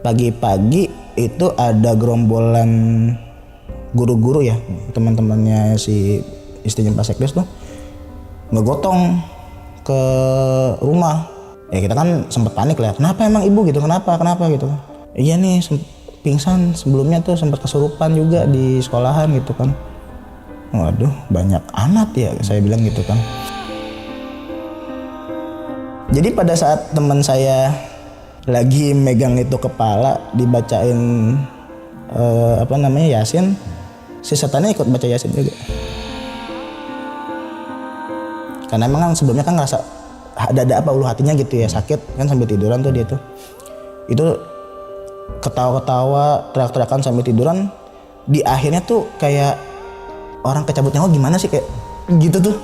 pagi-pagi itu ada gerombolan guru-guru ya, teman-temannya si istrinya Pak Sekdes tuh ngegotong ke rumah. Ya kita kan sempet panik lah, kenapa emang ibu gitu, kenapa gitu. Iya nih pingsan, sebelumnya tuh sempat kesurupan juga di sekolahan gitu kan. Waduh, banyak amat ya, saya bilang gitu kan. Jadi pada saat teman saya lagi megang itu kepala dibacain Yasin, si setannya ikut baca Yasin juga. Karena emang kan sebelumnya kan ngerasa ada ulu hatinya gitu ya, sakit kan sambil tiduran tuh dia tuh. Itu ketawa-ketawa, teriak-teriakan sambil tiduran. Di akhirnya tuh kayak orang kecabut nyawa gimana sih, kayak gitu tuh.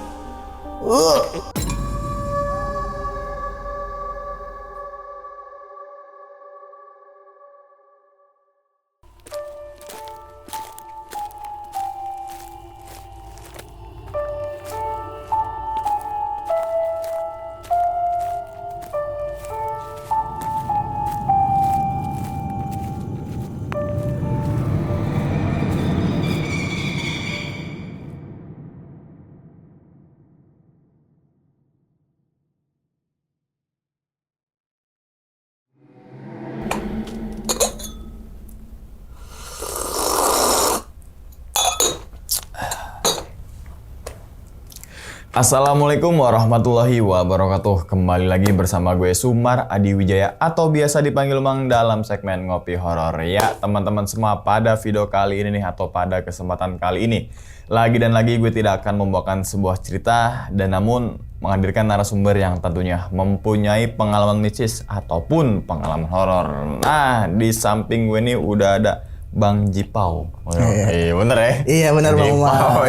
Assalamualaikum warahmatullahi wabarakatuh. Kembali lagi bersama gue Sumar Adi Wijaya atau biasa dipanggil Mang dalam segmen Ngopi Horor. Ya teman-teman semua, pada video kali ini nih atau pada kesempatan kali ini lagi gue tidak akan membawakan sebuah cerita dan namun menghadirkan narasumber yang tentunya mempunyai pengalaman mistis ataupun pengalaman horor. Nah, di samping gue nih udah ada Bang Jipau. Bener ya? Iya bener Bang Umar.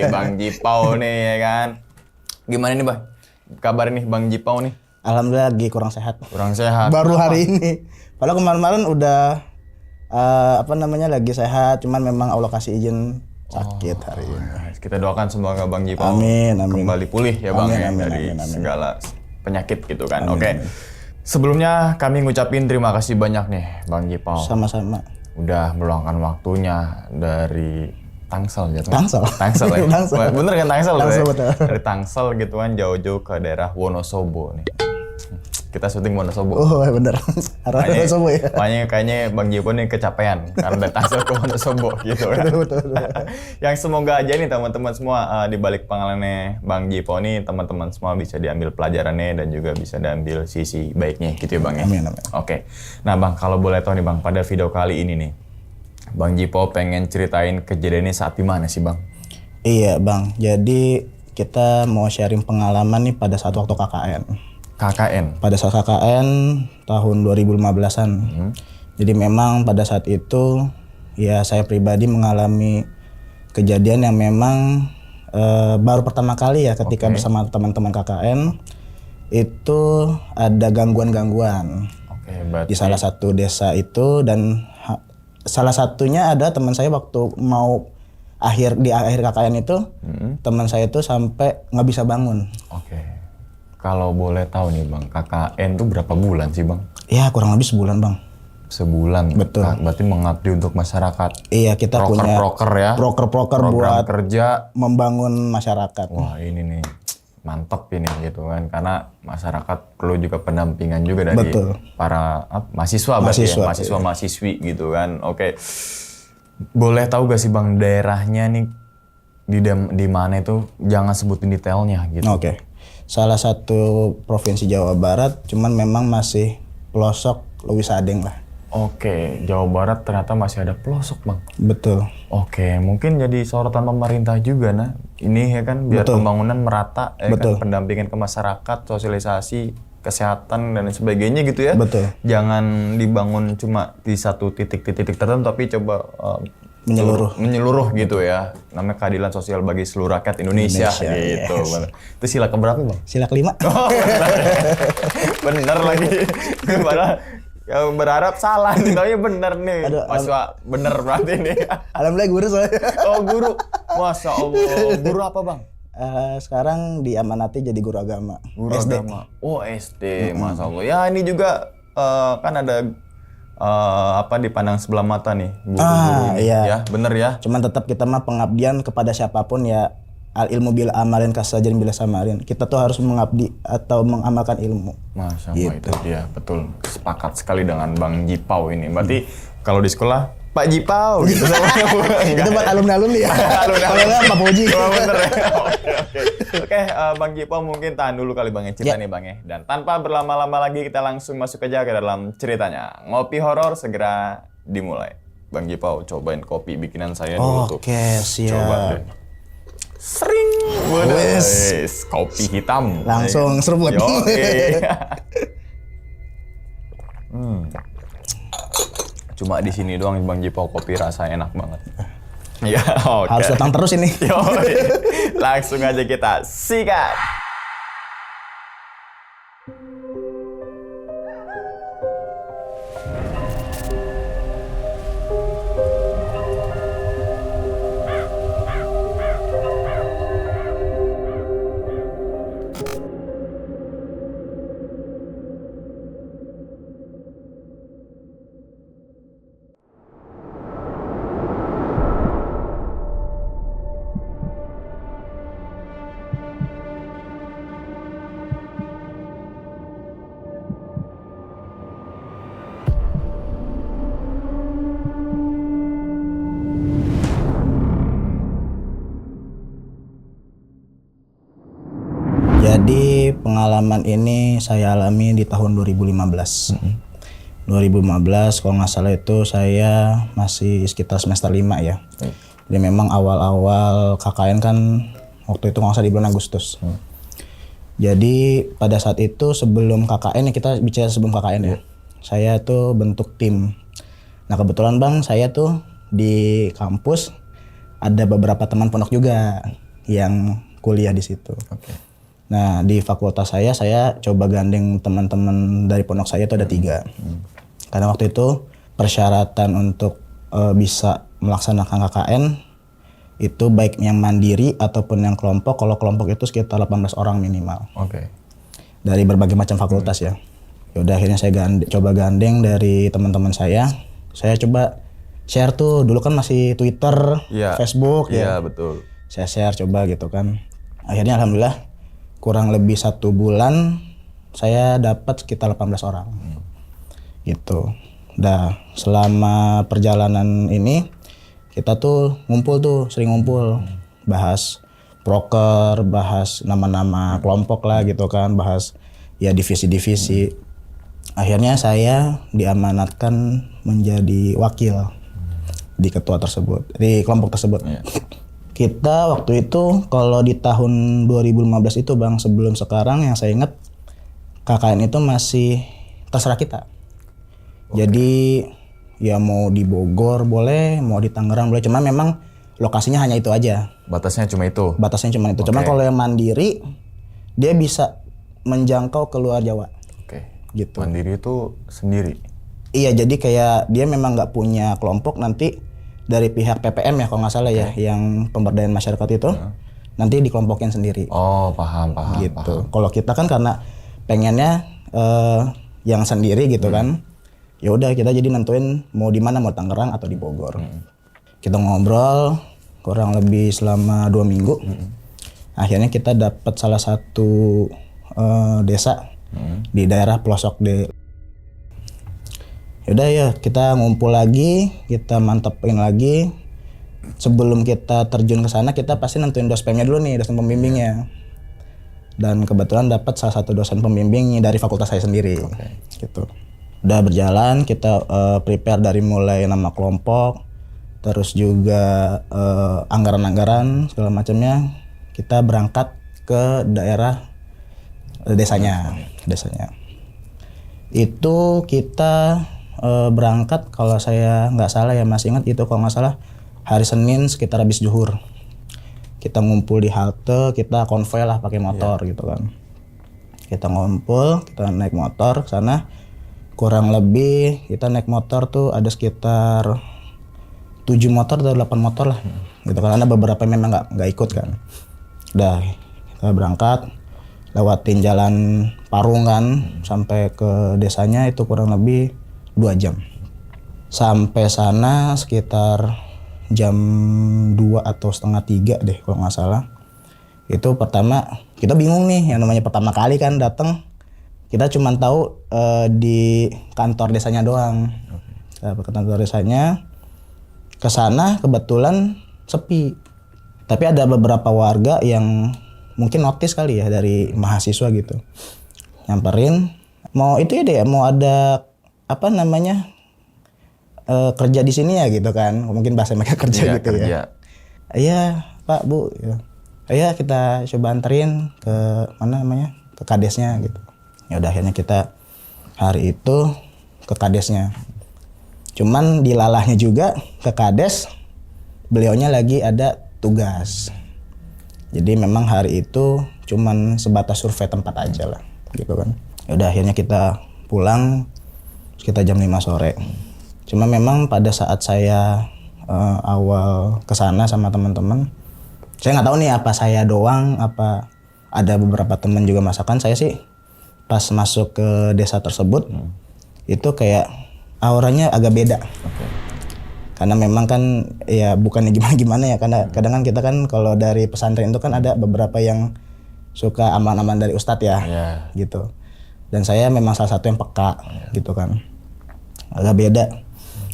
Bang Jipau nih ya kan. Gimana nih Bang? Kabar nih Bang Jipau nih? Alhamdulillah lagi kurang sehat. Baru Kenapa? hari ini. Padahal kemarin udah lagi sehat, cuman memang Allah kasih izin sakit hari ini. Kita doakan semoga Bang Jipau kembali pulih ya Bang dari segala penyakit gitu kan. Oke. Sebelumnya kami ngucapin terima kasih banyak nih Bang Jipau. Sama-sama. Udah meluangkan waktunya dari Tangsel gitu. Tangsel ya? Tangsel. Bener kan Tangsel? Tangsel betul. Dari Tangsel gitu kan jauh-jauh ke daerah Wonosobo nih. Kita syuting Wonosobo. Oh bener. Arah Wonosobo ya. Makanya kayaknya Bang Jipo nih kecapean karena dari Tangsel ke Wonosobo gitu kan. Betul. Yang semoga aja nih teman-teman semua di balik pengalamannya Bang Jipo nih teman-teman semua bisa diambil pelajarannya dan juga bisa diambil sisi baiknya gitu ya Bang ya. Amin. Oke. Nah Bang, kalau boleh tahu nih Bang, pada video kali ini nih Bang Jipo pengen ceritain kejadiannya saat di mana sih Bang? Iya Bang, jadi kita mau sharing pengalaman nih pada saat waktu KKN. Pada saat KKN tahun 2015-an. Jadi memang pada saat itu ya saya pribadi mengalami kejadian yang memang baru pertama kali ya ketika bersama teman-teman KKN itu ada gangguan-gangguan. Di salah satu desa itu dan salah satunya ada teman saya waktu mau di akhir KKN itu teman saya itu sampai nggak bisa bangun. Kalau boleh tahu nih Bang, KKN tuh berapa bulan sih Bang? Ya kurang lebih sebulan Bang. Sebulan? Betul. Berarti mengabdi untuk masyarakat. Iya, kita punya proker ya? Proker buat kerja membangun masyarakat. Wah ini nih mantep ini gitu kan, karena masyarakat perlu juga pendampingan juga dari para mahasiswa mahasiswi gitu kan. Oke. Boleh tahu gak sih Bang daerahnya nih di mana itu, jangan sebutin detailnya gitu. Salah satu provinsi Jawa Barat, cuman memang masih pelosok Leuwi Sadeng lah. Jawa Barat ternyata masih ada pelosok Bang. Betul. Mungkin jadi sorotan pemerintah juga nah. Ini ya kan biar pembangunan merata, kan, pendampingan ke masyarakat, sosialisasi, kesehatan dan sebagainya gitu ya. Betul. Jangan dibangun cuma di satu titik-titik tertentu, tapi coba menyeluruh gitu ya. Namanya keadilan sosial bagi seluruh rakyat Indonesia gitu. Yes. Itu sila keberapa Bang? Sila kelima. Bener lagi. Yang berharap salah nih, tapi bener nih. Mahasiswa bener berarti nih. Alhamdulillah guru soalnya. Guru. Masya Allah. Guru apa Bang? Sekarang diamanati jadi guru agama. Guru SD. Agama. SD. Masya Allah. Ya ini juga kan ada dipandang sebelah mata nih guru-guru ini. Iya. Ya, bener ya. Cuman tetap kita mah pengabdian kepada siapapun ya, al ilmu bil amalin kasajarin bila samarin. Kita tuh harus mengabdi atau mengamalkan ilmu. Masya Allah, itu dia, betul. Sepakat sekali dengan Bang Jipau ini. Berarti kalau di sekolah Pak Jipau gitu namanya. Itu buat alumni-alumni ya. Kalau enggak Pak Puji. Oh, bener ya. Oke, Bang Jipau mungkin tahan dulu kali Bang ya, cerita nih Bang ya. Dan tanpa berlama-lama lagi kita langsung masuk aja ke dalam ceritanya. Ngopi horor segera dimulai. Bang Jipau cobain kopi bikinan saya dulu tuh. Oke, siap. Coba deh. Sering. Wes, kopi hitam. Langsung seruput. Oke. Cuma di sini doang Bang Jipau kopi rasanya enak banget. Ya, oke. Harus datang terus ini. Langsung aja kita sikat. Jadi pengalaman ini saya alami di tahun 2015. 2015 kalau nggak salah itu saya masih sekitar semester 5 ya. Jadi memang awal-awal KKN kan waktu itu nggak salah di bulan Agustus. Jadi pada saat itu sebelum KKN ya, kita bicara sebelum KKN ya. Saya tuh bentuk tim. Nah kebetulan Bang saya tuh di kampus ada beberapa teman pondok juga yang kuliah di situ. Nah di fakultas saya coba gandeng teman-teman dari pondok saya itu ada 3. Karena waktu itu persyaratan untuk bisa melaksanakan KKN itu baik yang mandiri ataupun yang kelompok. Kalau kelompok itu sekitar 18 orang minimal. Dari berbagai macam fakultas ya. Yaudah akhirnya saya coba gandeng dari teman-teman saya. Saya coba share tuh, dulu kan masih Twitter, Facebook ya. Iya betul. Saya share coba gitu kan. Akhirnya alhamdulillah kurang lebih 1 bulan saya dapat sekitar 18 orang. Gitu. Nah selama perjalanan ini kita tuh ngumpul tuh, sering ngumpul. Bahas proker, bahas nama-nama kelompok lah gitu kan. Bahas ya divisi-divisi. Akhirnya saya diamanatkan menjadi wakil di ketua tersebut, di kelompok tersebut. Kita waktu itu kalau di tahun 2015 itu Bang, sebelum sekarang yang saya ingat KKN itu masih terserah kita. Jadi ya mau di Bogor boleh, mau di Tangerang boleh, cuma memang lokasinya hanya itu aja. Batasnya cuma itu? Batasnya cuma itu, cuma kalau yang mandiri dia bisa menjangkau ke luar Jawa. Gitu. Mandiri itu sendiri? Iya, jadi kayak dia memang nggak punya kelompok, nanti dari pihak PPM ya kalau nggak salah ya, yang pemberdayaan masyarakat itu nanti dikelompokin sendiri. Oh paham gitu. Kalau kita kan karena pengennya yang sendiri gitu kan, ya udah kita jadi nentuin mau di mana, mau Tangerang atau di Bogor. Kita ngobrol kurang lebih selama 2 minggu. Akhirnya kita dapat salah satu desa di daerah pelosok Yaudah ya kita ngumpul lagi, kita mantepin lagi. Sebelum kita terjun ke sana kita pasti nentuin dospemnya dulu nih, dosen pembimbingnya. Dan kebetulan dapat salah satu dosen pembimbing dari fakultas saya sendiri. Gitu. Udah berjalan, kita prepare dari mulai nama kelompok, terus juga anggaran-anggaran segala macamnya. Kita berangkat ke daerah desanya. Itu kita berangkat kalau saya nggak salah ya, masih ingat itu kalau nggak salah hari Senin sekitar habis zuhur. Kita ngumpul di halte, kita konvoy lah pakai motor gitu kan. Kita ngumpul, kita naik motor ke sana. Kurang lebih kita naik motor tuh ada sekitar 7 motor atau 8 motor lah. Gitu kan, ada beberapa yang memang nggak ikut kan. Udah kita berangkat, lewatin jalan Parung kan, sampai ke desanya itu kurang lebih 2 jam. Sampai sana sekitar jam 2 atau setengah 3 deh kalau nggak salah. Itu pertama kita bingung nih, yang namanya pertama kali kan datang, kita cuma tahu di kantor desanya doang. Ke kantor desanya, ke sana kebetulan sepi. Tapi ada beberapa warga yang mungkin notice kali ya dari mahasiswa gitu. Nyamperin, mau itu ya deh, mau ada apa namanya kerja di sini ya gitu kan. Mungkin bahasa mereka kerja gitu kerja. ya. Iya Pak Bu. Gitu. Ayo kita coba anterin ke mana namanya, ke kadesnya gitu. Ya udah akhirnya kita hari itu ke kadesnya. Cuman dilalahnya juga ke kades, beliaunya lagi ada tugas. Jadi memang hari itu cuman sebatas survei tempat aja lah gitu kan. Ya udah akhirnya kita pulang sekitar jam 5 sore. Cuma memang pada saat saya awal kesana sama teman-teman, saya nggak tahu nih apa saya doang, apa ada beberapa teman juga merasakan. Saya sih pas masuk ke desa tersebut itu kayak auranya agak beda. Karena memang kan ya bukannya gimana-gimana ya, karena kadang kan kita kan kalau dari pesantren itu kan ada beberapa yang suka aman-aman dari ustadz ya, gitu. Dan saya memang salah satu yang peka gitu kan. Agak beda.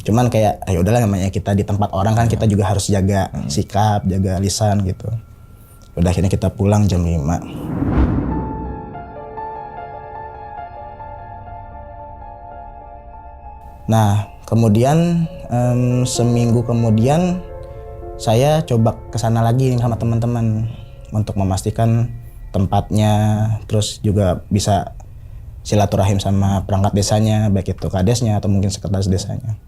Cuman kayak ayo udahlah, namanya kita di tempat orang kan, kita juga harus jaga sikap, jaga lisan gitu. Udah akhirnya kita pulang jam 5. Nah, kemudian seminggu kemudian saya coba kesana lagi sama teman-teman untuk memastikan tempatnya, terus juga bisa silaturahim sama perangkat desanya, baik itu kadesnya atau mungkin sekretaris desanya.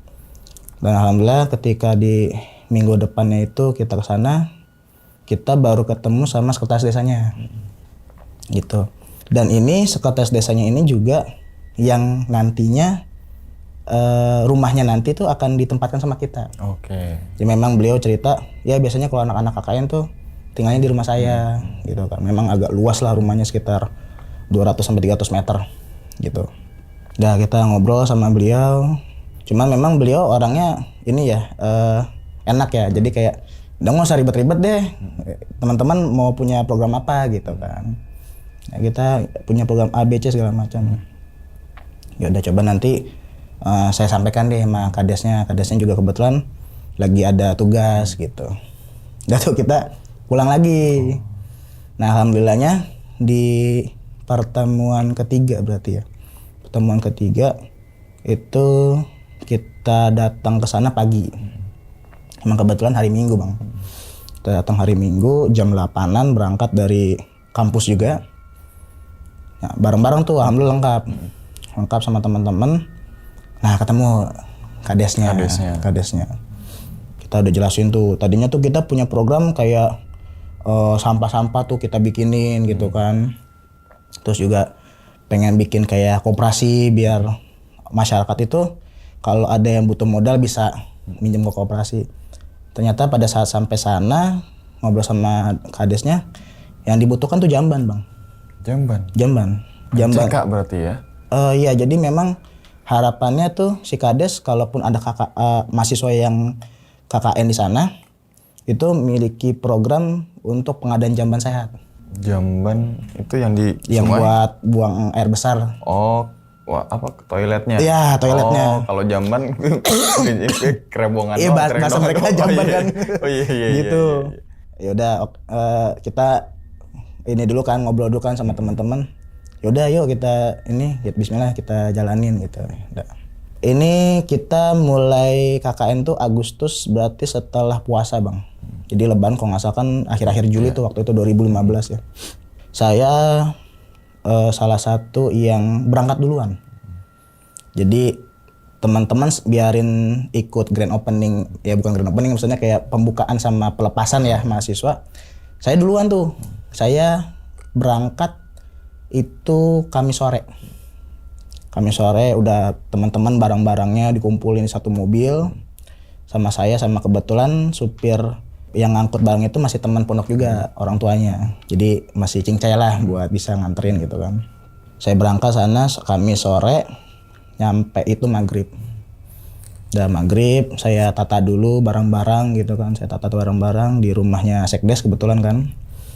Dan alhamdulillah ketika di minggu depannya itu kita ke sana, kita baru ketemu sama sekretaris desanya. Gitu. Dan ini sekretaris desanya ini juga yang nantinya rumahnya nanti tuh akan ditempatkan sama kita. Jadi memang beliau cerita, ya biasanya kalau anak-anak KKN tuh tinggalnya di rumah saya gitu kan. Memang agak luas lah rumahnya, sekitar 200 sampai 300 meter gitu. Udah kita ngobrol sama beliau. Cuman memang beliau orangnya ini ya enak ya, jadi kayak udah nggak usah ribet-ribet deh, teman-teman mau punya program apa gitu kan. Ya, kita punya program A, B, C segala macam. Ya udah coba nanti saya sampaikan deh sama kadesnya juga kebetulan lagi ada tugas gitu. Udah tuh kita pulang lagi. Nah alhamdulillahnya di pertemuan ketiga berarti ya. Pertemuan ketiga itu kita datang ke sana pagi. Emang kebetulan hari Minggu Bang. Kita datang hari Minggu jam 8-an, berangkat dari kampus juga. Nah, bareng-bareng tuh alhamdulillah lengkap sama teman-teman. Nah ketemu kadesnya. Kita udah jelasin tuh. Tadinya tuh kita punya program kayak sampah-sampah tuh kita bikinin gitu kan. Terus juga pengen bikin kayak koperasi biar masyarakat itu kalau ada yang butuh modal bisa minjem ke koperasi. Ternyata pada saat sampai sana ngobrol sama kadesnya, yang dibutuhkan tuh jamban Bang. Jamban. CK berarti ya? Iya, jadi memang harapannya tuh si kades kalaupun ada mahasiswa yang KKN di sana itu memiliki program untuk pengadaan jamban sehat. Jamban itu yang di yang sungai? Buat buang air besar. Oh, wah apa toiletnya? Iya, toiletnya. Oh, kalau jamban kerebongan. Iya, bahasa mereka jamban kan. Oh iya. Gitu. Ya udah kita ini dulu kan, ngobrol dulu kan sama teman-teman. Ya udah yuk kita ini bismillah kita jalanin gitu. Udah. Ini kita mulai KKN tuh Agustus, berarti setelah puasa Bang. Jadi Lebaran kalau nggak salah kan akhir-akhir Juli tuh, waktu itu 2015 ya. Saya salah satu yang berangkat duluan. Jadi teman-teman biarin ikut grand opening, ya bukan grand opening, maksudnya kayak pembukaan sama pelepasan ya mahasiswa. Saya duluan tuh. Saya berangkat itu Kamis sore udah teman-teman barang-barangnya dikumpulin di satu mobil sama saya, sama kebetulan supir yang ngangkut barang itu masih teman pondok juga, orang tuanya. Jadi masih cincay lah buat bisa nganterin gitu kan. Saya berangkat sana Kamis sore, nyampe itu maghrib. Udah maghrib, saya tata dulu barang-barang gitu kan. Saya tata barang-barang di rumahnya Sekdes kebetulan kan.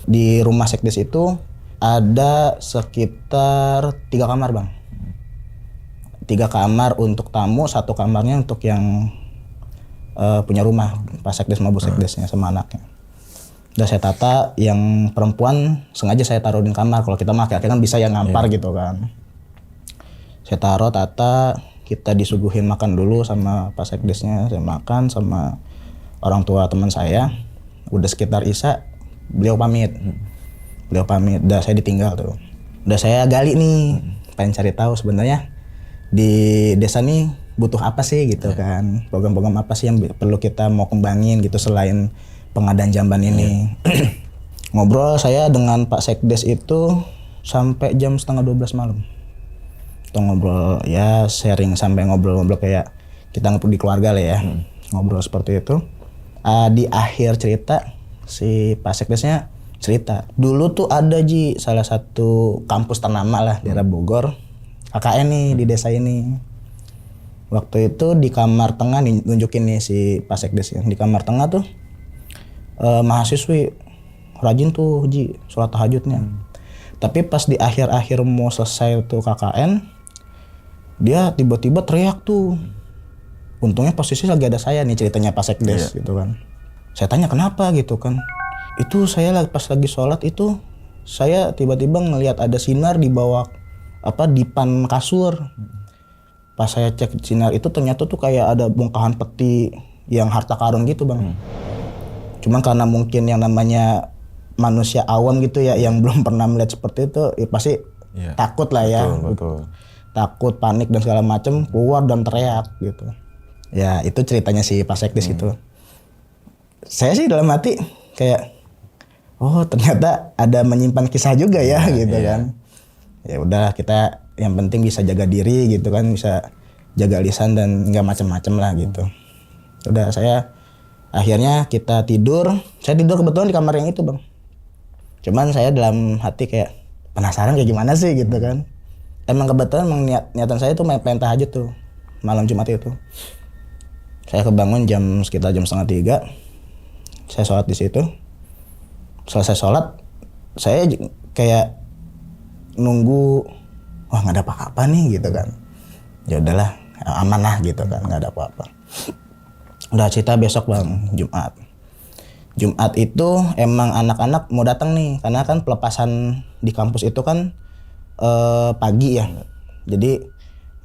Di rumah Sekdes itu ada sekitar 3 kamar bang. 3 kamar untuk tamu, 1 kamarnya untuk yang punya rumah. Pak Sekdes sama Bu Sekdesnya sama anaknya. Udah saya tata, yang perempuan sengaja saya taruh di kamar. Kalau kita mah akhirnya kan bisa yang ngampar gitu kan. Saya taruh, tata, kita disuguhin makan dulu sama Pak Sekdesnya, saya makan sama orang tua teman saya. Udah sekitar Isya, beliau pamit. Udah saya ditinggal tuh. Udah saya gali nih, pengen cari tahu sebenarnya di desa nih butuh apa sih gitu kan. Program-program apa sih yang perlu kita mau kembangin gitu selain pengadaan jamban ini. Ngobrol saya dengan Pak Sekdes itu sampai jam setengah 12 malam. Kita ngobrol ya, sharing sampai ngobrol-ngobrol kayak kita ngumpul di keluarga lah ya. Ngobrol seperti itu. Di akhir cerita si Pak Sekdesnya cerita, dulu tuh ada salah satu kampus ternama lah di daerah Bogor, KKN nih di desa ini. Waktu itu di kamar tengah nih, nunjukin nih si Pak Sekdes ya. Di kamar tengah tuh mahasiswi rajin tuh sholat tahajudnya. Tapi pas di akhir-akhir mau selesai tuh KKN, dia tiba-tiba teriak tuh. Untungnya posisi lagi ada saya nih, ceritanya Pak Sekdes gitu kan. Saya tanya kenapa gitu kan. Itu saya pas lagi sholat itu, saya tiba-tiba ngelihat ada sinar di bawah dipan kasur. Pas saya cek sinar itu ternyata tuh kayak ada bongkahan peti yang harta karun gitu bang. Cuman karena mungkin yang namanya manusia awam gitu ya, yang belum pernah melihat seperti itu, ya pasti takut lah ya. Betul. Takut, panik dan segala macem, keluar dan teriak gitu. Ya itu ceritanya si Pak Sekdes itu. Saya sih dalam hati kayak, oh ternyata ada menyimpan kisah juga ya gitu kan. Ya udah, kita yang penting bisa jaga diri gitu kan, bisa jaga lisan dan nggak macem-macem lah gitu. Udah akhirnya kita tidur. Saya tidur kebetulan di kamar yang itu bang. Cuman saya dalam hati kayak penasaran kayak gimana sih gitu kan. Emang kebetulan niatan saya tuh pengen tahajud tuh malam Jumat itu. Saya kebangun sekitar jam 2:30. Saya sholat di situ. Selesai sholat, saya kayak nunggu, wah nggak ada apa-apa nih gitu kan. Ya udahlah, aman lah gitu kan, nggak ada apa-apa. Udah cerita besok bang, Jumat itu emang anak-anak mau datang nih, karena kan pelepasan di kampus itu kan pagi ya. Jadi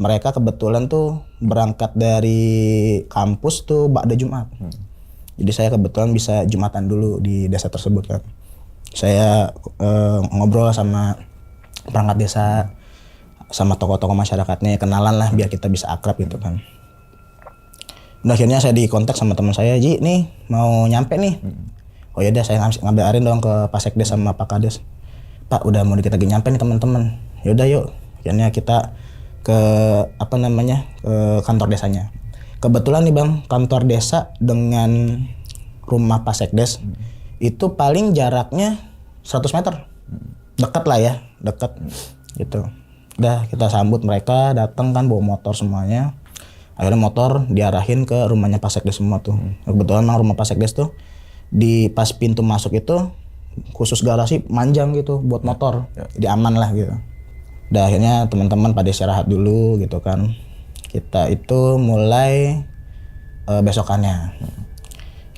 mereka kebetulan tuh berangkat dari kampus tuh ba'da Jumat. Jadi saya kebetulan bisa Jumatan dulu di desa tersebut kan. Saya ngobrol sama perangkat desa, sama tokoh-tokoh masyarakatnya, kenalan lah biar kita bisa akrab gitu kan. Nah, akhirnya saya dikontak sama teman saya, nih mau nyampe nih. Oh ya udah, saya ngabarin dong ke Pak Sekdes sama Pak Kades. Pak, udah mau kita lagi nyampe nih teman-teman. Yaudah yuk. Akhirnya kita ke ke kantor desanya. Kebetulan nih bang, kantor desa dengan rumah Pak Sekdes itu paling jaraknya 100 meter. Dekat lah ya, dekat gitu. Udah kita sambut mereka, datang kan bawa motor semuanya. Akhirnya motor diarahin ke rumahnya Pak Sekdes semua tuh. Kebetulan memang rumah Pak Sekdes tuh di pas pintu masuk itu khusus garasi panjang gitu buat motor. Jadi aman lah gitu. Udah akhirnya teman-teman pada istirahat dulu gitu kan. Kita itu mulai besokannya.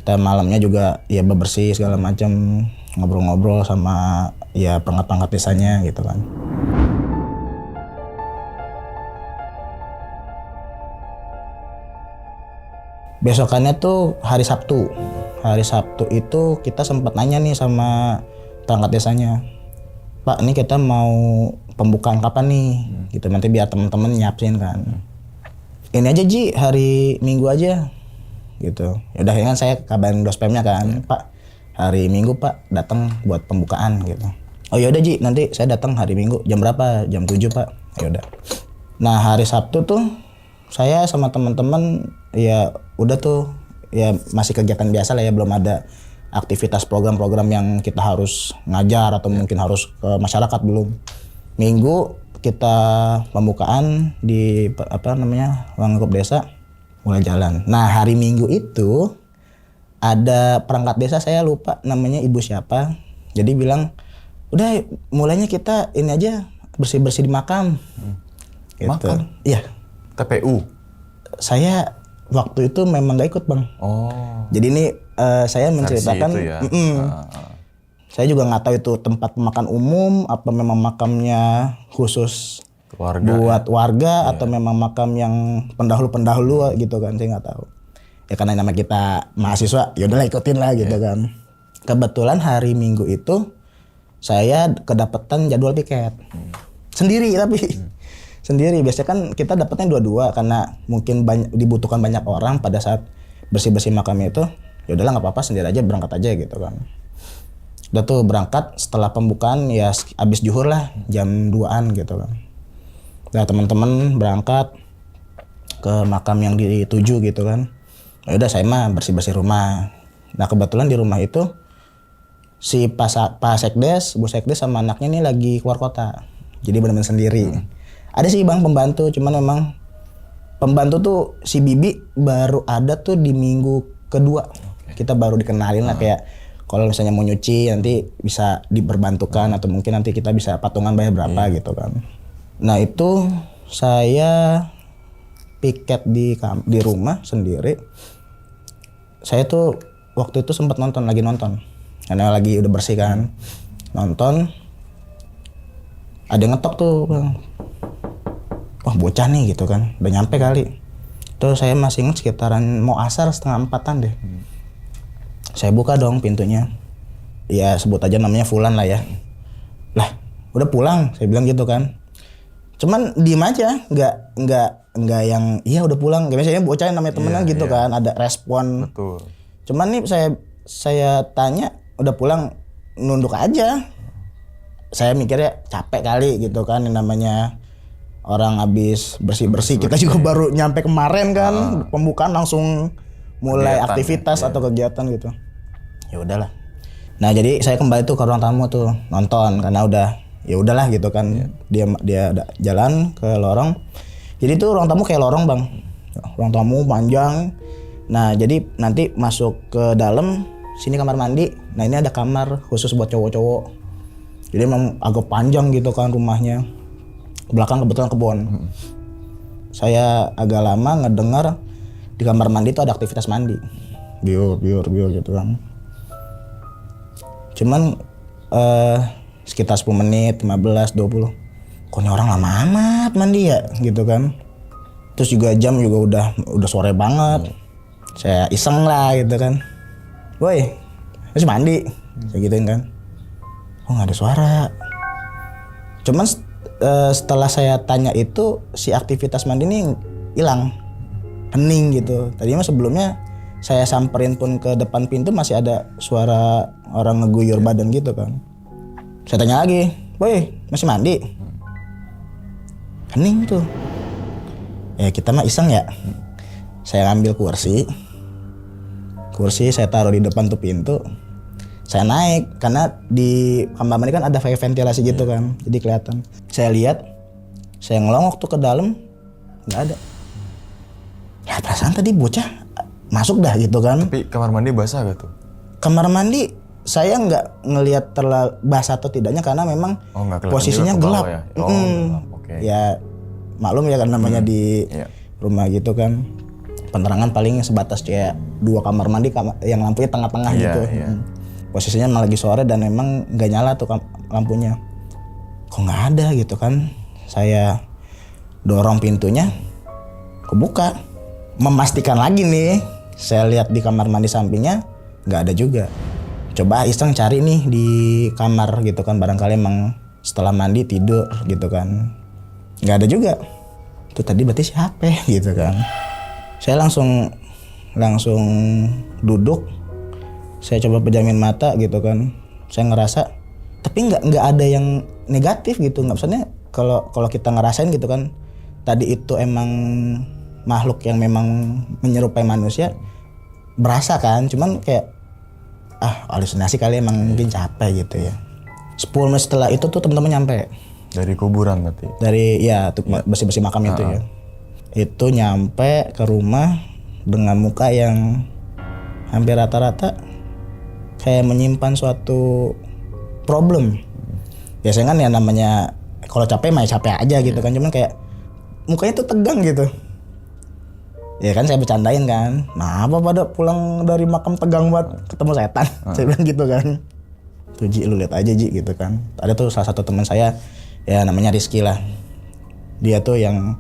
Kita malamnya juga ya bebersih segala macam, ngobrol-ngobrol sama ya perangkat-perangkat desanya gitu kan. Besokannya tuh hari Sabtu. Hari Sabtu itu kita sempat nanya nih sama perangkat desanya. Pak, ini kita mau pembukaan kapan nih? Gitu nanti biar teman-teman nyiapin kan. Ini aja hari Minggu aja. Gitu. Yaudah kan saya kabarin dospemnya kan. Pak, hari Minggu Pak datang buat pembukaan gitu. Oh yaudah nanti saya datang hari Minggu. Jam berapa? Jam 7 Pak. Yaudah. Nah hari Sabtu tuh saya sama teman-teman ya udah tuh ya masih kegiatan biasa lah ya, belum ada aktivitas program-program yang kita harus ngajar atau mungkin harus ke masyarakat belum. Minggu kita pembukaan di ruang lingkup desa. mulai jalan. Nah hari Minggu itu ada perangkat desa, saya lupa namanya ibu siapa. Jadi bilang udah mulainya kita ini aja bersih-bersih di makam. Gitu. Makam? Iya. TPU? Saya waktu itu memang gak ikut bang. Oh. Jadi ini saya menceritakan. Versi itu ya? Saya juga nggak tahu itu tempat pemakaman umum, apa memang makamnya khusus Keluarga, buat warga atau memang makam yang pendahulu-pendahulu gitu kan, saya nggak tahu. Ya karena nama kita mahasiswa, yaudahlah ikutin lah gitu kan. Kebetulan hari Minggu itu saya kedapetan jadwal piket sendiri tapi sendiri. Biasanya kan kita dapetnya dua-dua karena mungkin dibutuhkan banyak orang pada saat bersih-bersih makam itu. Yaudahlah nggak apa-apa, sendiri aja berangkat aja gitu kan. Udah tuh berangkat setelah pembukaan ya abis zuhur lah jam 2-an gitu kan. Nah teman-teman berangkat ke makam yang dituju gitu kan. Ya udah saya mah bersih-bersih rumah. Nah kebetulan di rumah itu si Pak Sekdes, Bu Sekdes sama anaknya ini lagi keluar kota. Jadi benar-benar sendiri. Ada sih bang pembantu, cuman memang pembantu tuh si Bibi baru ada tuh di minggu kedua. Kita baru dikenalin lah kayak kalau misalnya mau nyuci nanti bisa diperbantukan atau mungkin nanti kita bisa patungan bayar berapa gitu kan. Nah itu saya piket di rumah sendiri. Saya tuh waktu itu sempat lagi nonton karena lagi udah bersih kan, nonton ada yang ngetok tuh bang. Wah bocah nih gitu kan, udah nyampe kali. Terus saya masih ingat sekitaran mau asar 3:30 deh. Saya buka dong pintunya. Ya sebut aja namanya Fulan lah ya. Lah, udah pulang, saya bilang gitu kan. Cuman diem aja, nggak yang iya udah pulang. Kayak misalnya bocah yang namanya temenan gitu kan, ada respon. Betul. Cuman nih saya tanya, udah pulang, nunduk aja. Saya mikirnya capek kali gitu kan, yang namanya orang habis bersih-bersih. Kita juga baru nyampe kemarin kan, pembukaan langsung mulai kegiatan, aktivitas atau kegiatan gitu. Ya udahlah. Nah jadi saya kembali tuh ke ruang tamu tuh nonton karena udah ya udahlah gitu kan. Dia jalan ke lorong. Jadi tuh ruang tamu kayak lorong bang, ruang tamu panjang. Nah jadi nanti masuk ke dalam, sini kamar mandi. Nah ini ada kamar khusus buat cowok-cowok. Jadi memang agak panjang gitu kan rumahnya. Belakang kebetulan kebun. Saya agak lama ngedengar di kamar mandi itu ada aktivitas mandi. Biur gitu kan. Cuman sekitar 10 menit, 15, 20. Kok ini orang lama amat mandi ya gitu kan. Terus juga jam juga udah sore banget. Saya iseng lah gitu kan. Woi, masih mandi? Saya gituin kan. Kok gak ada suara? Cuman setelah saya tanya itu si aktivitas mandi ini hilang. Hening gitu. Tadinya sebelumnya saya samperin pun ke depan pintu masih ada suara orang ngeguyur badan gitu kan. Saya tanya lagi, "Woi, masih mandi?" Hening tuh. Ya kita mah iseng ya. Saya ambil kursi saya taruh di depan tuh pintu. Saya naik karena di kamar mandi kan ada ventilasi gitu kan, jadi kelihatan. Saya lihat, saya ngelongok tuh ke dalam, nggak ada. Ya perasaan tadi bocah masuk dah gitu kan. Tapi kamar mandi basah gak tuh? Kamar mandi saya nggak ngelihat terlalu basah atau tidaknya karena memang posisinya gelap. Ya? Gelap. Okay. Ya maklum ya kan namanya di rumah gitu kan. Penerangan paling sebatas kayak 2 kamar mandi yang lampunya tengah-tengah gitu. Posisinya malah lagi sore dan memang nggak nyala tuh lampunya. Kok nggak ada gitu kan? Saya dorong pintunya, kebuka. Memastikan lagi nih, saya lihat di kamar mandi sampingnya nggak ada juga. Coba iseng cari nih di kamar gitu kan, barangkali emang setelah mandi tidur gitu kan. Nggak ada juga. Itu tadi berarti siapa gitu kan? Saya langsung duduk. Saya coba pejamin mata gitu kan. Saya ngerasa, tapi nggak ada yang negatif gitu. Nggak, maksudnya kalau kita ngerasain gitu kan, tadi itu emang makhluk yang memang menyerupai manusia, berasa kan. Cuman kayak halusinasi kali, emang mungkin capek gitu ya. 10 menit setelah itu tuh teman-teman nyampe. Dari kuburan berarti? Dari bersih-bersih makam itu ya. Itu nyampe ke rumah, dengan muka yang hampir rata-rata kayak menyimpan suatu problem. Biasanya kan ya namanya kalau capek mah capek aja gitu kan, cuman kayak mukanya tuh tegang gitu. Ya kan saya bercandain kan, nah apa pada pulang dari makam tegang banget ketemu setan. Saya bilang gitu kan. Tuh Ji, lu lihat aja Ji gitu kan. Ada tuh salah satu teman saya ya namanya Rizky lah. Dia tuh yang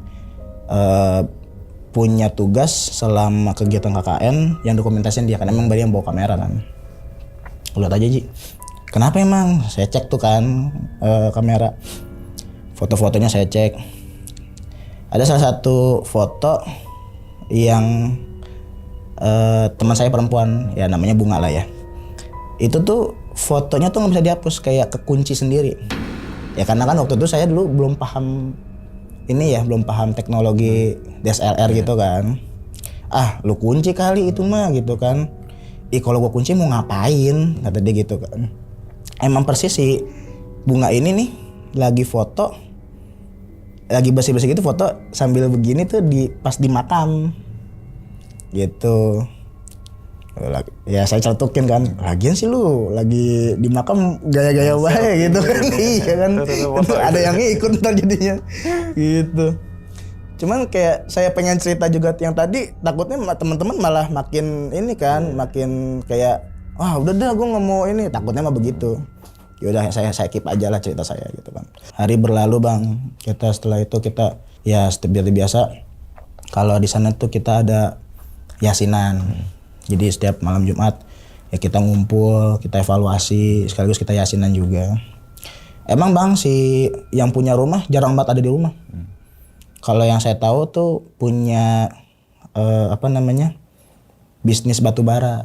punya tugas selama kegiatan KKN yang dokumentasiin dia kan, emang dia yang bawa kamera kan. Lu lihat aja Ji. Kenapa emang? Saya cek tuh kan kamera. Foto-fotonya saya cek. Ada salah satu foto yang teman saya perempuan, ya namanya Bunga lah ya. Itu tuh fotonya tuh nggak bisa dihapus, kayak kekunci sendiri. Ya karena kan waktu itu saya dulu belum paham ini ya, belum paham teknologi DSLR gitu kan. Ah, lu kunci kali itu mah gitu kan. Kalau gua kunci mau ngapain? Kata dia gitu kan. Emang persis si Bunga ini nih lagi foto, lagi bersih-bersih gitu foto sambil begini tuh pas di makam gitu. Ya saya celutukin kan, lagian sih lu lagi di makam gaya-gaya baik gitu kan. Iya kan, ada yang ikut ntar jadinya gitu. Cuman kayak saya pengen cerita juga yang tadi, takutnya teman-teman malah makin ini kan, makin kayak wah udah dah gue nggak mau ini, takutnya mah begitu. Yaudah saya keep aja lah cerita saya gitu kan. Hari berlalu bang, setelah itu kita ya seperti biasa, kalau di sana tuh kita ada yasinan. Jadi setiap malam Jumat ya kita ngumpul, kita evaluasi, sekaligus kita yasinan juga. Emang bang si yang punya rumah jarang banget ada di rumah. Kalau yang saya tahu tuh punya bisnis batu bara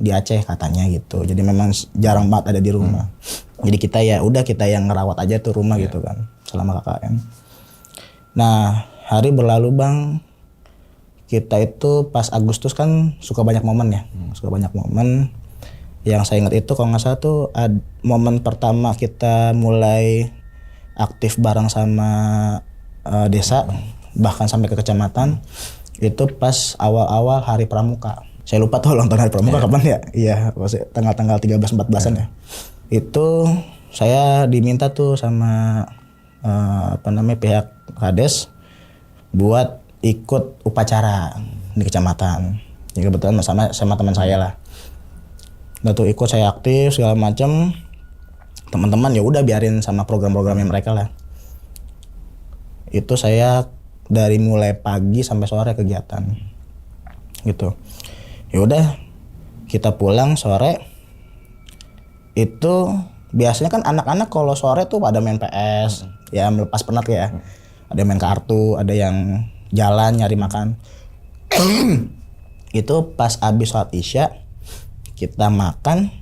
di Aceh katanya gitu. Jadi memang jarang banget ada di rumah. Jadi kita ya udah kita yang ngerawat aja tuh rumah gitu kan selama KKN. Nah hari berlalu bang, kita itu pas Agustus kan suka banyak momen ya, suka banyak momen. Yang saya ingat itu kalau nggak salah tuh momen pertama kita mulai aktif bareng sama desa, bahkan sampai ke kecamatan, itu pas awal-awal Hari Pramuka. Saya lupa tuh ulang tahun Hari Pramuka kapan ya? Iya, pasti tanggal 13-14an ya. Itu saya diminta tuh sama pihak Kades buat ikut upacara di kecamatan. Ya kebetulan sama teman saya lah. Udah tuh ikut, saya aktif segala macam. Teman-teman ya udah biarin sama program-programnya mereka lah. Itu saya dari mulai pagi sampai sore kegiatan. Gitu. Ya udah kita pulang sore. Itu biasanya kan anak-anak kalau sore tuh pada main PS, ya melepas penat ya. Ada yang main kartu, ada yang jalan nyari makan. Itu pas abis sholat isya kita makan,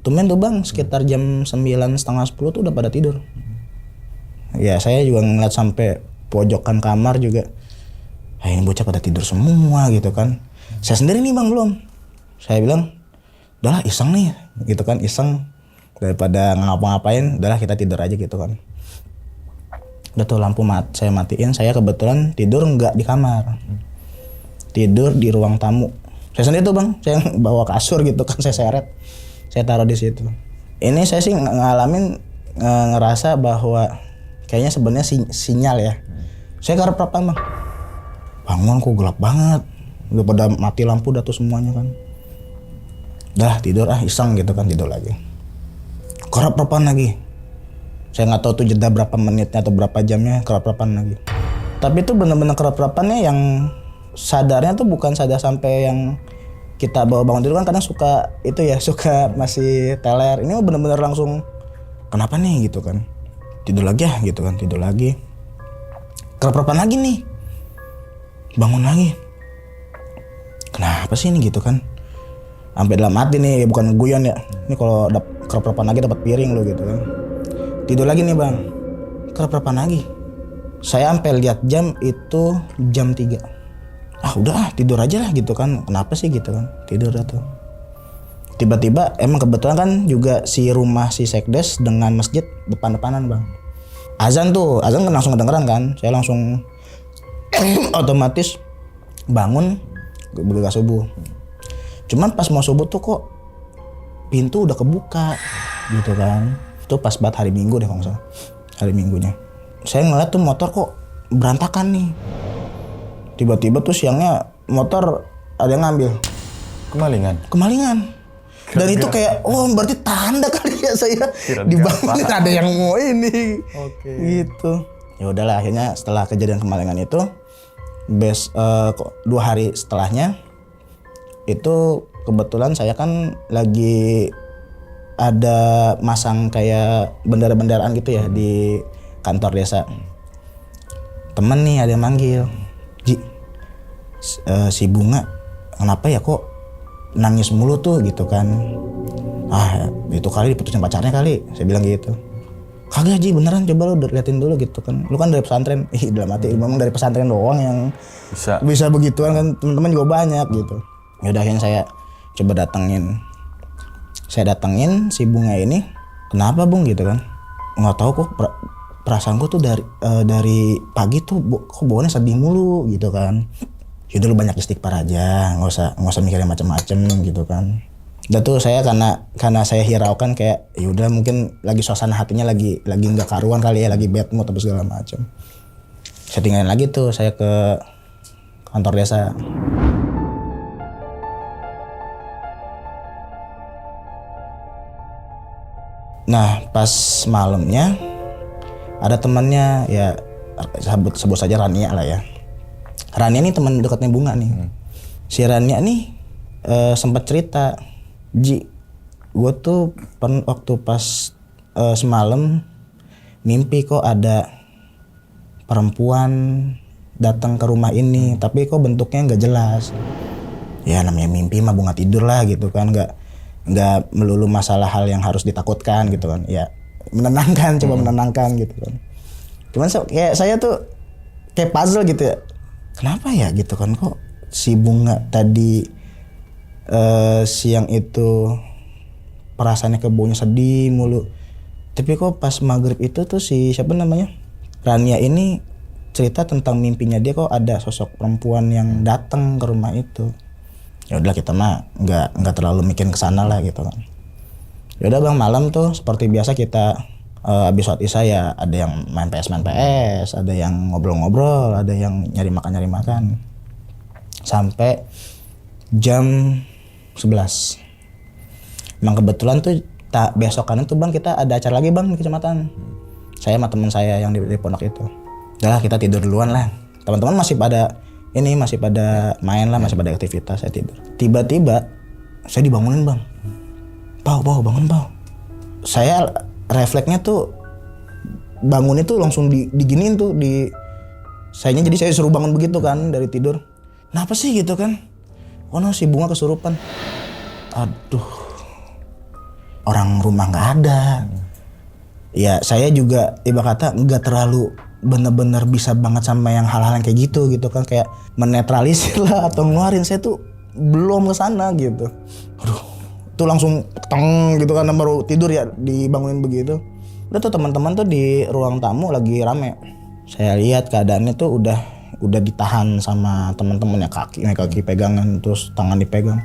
tumben tuh bang sekitar jam 9:30-10 tuh udah pada tidur. Ya saya juga ngeliat sampai pojokan kamar juga, ini bocah pada tidur semua gitu kan. Saya sendiri nih bang belum. Saya bilang udahlah iseng nih gitu kan, iseng daripada ngapa-ngapain, udahlah kita tidur aja gitu kan. Udah tuh lampu saya matiin, saya kebetulan tidur nggak di kamar, tidur di ruang tamu. Saya sendiri tuh bang, saya bawa kasur gitu kan, saya seret, saya taruh di situ. Ini saya sih ngalamin ngerasa bahwa kayaknya sebenarnya sinyal ya. Saya karep-karepan bang, bangun kok gelap banget, udah pada mati lampu dah tuh semuanya kan. Dah tidur iseng gitu kan, tidur lagi. Karep-karepan lagi. Saya nggak tahu tuh jeda berapa menitnya atau berapa jamnya, kerap-kerapan lagi. Tapi itu benar-benar kerap-kerapannya yang sadarnya tuh bukan sadar sampai yang kita bawa bangun tidur kan kadang suka itu ya, suka masih teler. Ini benar-benar langsung kenapa nih gitu kan. Tidur lagi ya gitu kan, tidur lagi. Kerap-kerapan lagi nih. Bangun lagi. Kenapa sih ini gitu kan. Sampai dalam hati nih, bukan guyon ya. Ini kalau kerap-kerapan lagi dapat piring lo gitu kan. Tidur lagi nih bang, kerap-kerapan lagi. Saya sampai lihat jam itu jam 3. Udah tidur aja lah gitu kan. Kenapa sih gitu kan, tidur dah tuh. Tiba-tiba emang kebetulan kan juga si rumah si Sekdes dengan masjid depan-depanan bang. Azan kan langsung kedengeran kan. Saya langsung otomatis bangun, bergegas subuh. Cuman pas mau subuh tuh kok pintu udah kebuka gitu kan. Itu pas banget hari Minggu deh kalau nggak salah. Hari Minggunya. Saya ngeliat tuh motor kok berantakan nih. Tiba-tiba tuh siangnya motor ada yang ngambil. Kemalingan. Dan itu kayak, berarti tanda kali ya saya dibangunin ada yang mau ini. Oke. Gitu. Ya udahlah, akhirnya setelah kejadian kemalingan itu, 2 hari setelahnya itu kebetulan saya kan lagi ada masang kayak bendera-benderaan gitu ya di kantor desa. Temen nih ada yang manggil, Ji, si Bunga kenapa ya kok nangis mulu tuh gitu kan. Itu kali diputusin pacarnya kali, saya bilang gitu. Kagak Ji, beneran, coba lu liatin dulu gitu kan. Lu kan dari pesantren. Dalam hati memang dari pesantren doang yang bisa begituan kan, teman-teman juga banyak gitu. Ya udah, akhirnya saya coba datengin. Saya datengin si Bunga ini, kenapa Bung gitu kan. Nggak tahu kok perasaan gue tuh dari pagi tuh kok bawaannya sedih mulu gitu kan. Yaudah lu banyak istighfar aja, nggak usah mikirin macem-macem gitu kan. Dan tuh saya karena saya hiraukan kayak yaudah mungkin lagi suasana hatinya lagi nggak karuan kali ya, lagi bad mood atau segala macem. Saya tinggalin lagi tuh, saya ke kantor desa. Nah pas malamnya ada temannya ya, sebut saja Rania lah ya. Rania nih teman dekatnya Bunga nih. Si Rania nih sempat cerita, Ji, gue tuh waktu pas semalam mimpi kok ada perempuan datang ke rumah ini, tapi kok bentuknya nggak jelas. Ya namanya mimpi mah Bunga tidur lah gitu kan, nggak melulu masalah hal yang harus ditakutkan gitu kan. Ya menenangkan, coba menenangkan gitu kan. Cuman kayak saya tuh kayak puzzle gitu ya. Kenapa ya gitu kan, kok si Bunga tadi siang itu perasaannya ke baunya sedih mulu. Tapi kok pas maghrib itu tuh si siapa namanya Rania ini cerita tentang mimpinya dia kok ada sosok perempuan yang datang ke rumah itu. Ya udah kita mah nggak terlalu mikirin kesana lah gitu kan. Ya udah Bang, malam tuh seperti biasa kita habis sholat isya ya ada yang main PS, ada yang ngobrol-ngobrol, ada yang nyari makan. Sampai jam 11. Emang kebetulan tuh besokan itu Bang kita ada acara lagi Bang di kecamatan. Saya sama teman saya yang di pondok itu. Udah kita tidur duluan lah. Teman-teman masih pada main lah, masih pada aktivitas, saya tidur. Tiba-tiba saya dibangunin Bang. Pau, bangun Pau. Saya refleksnya tuh bangun itu langsung diginiin tuh sayanya, jadi saya suruh bangun begitu kan dari tidur. Kenapa sih gitu kan? Oh no, si Bunga kesurupan. Aduh, orang rumah nggak ada. Ya saya juga ibarat kata nggak terlalu bener-bener bisa banget sama yang hal-hal yang kayak gitu kan, kayak menetralisir lah atau ngeluarin. Saya tuh belum kesana gitu. Aduh, tuh langsung teng gitu kan, baru tidur ya dibangunin begitu. Udah tuh teman-teman tuh di ruang tamu lagi rame. Saya lihat keadaannya tuh udah ditahan sama teman-teman ya, kaki pegangan, terus tangan dipegang.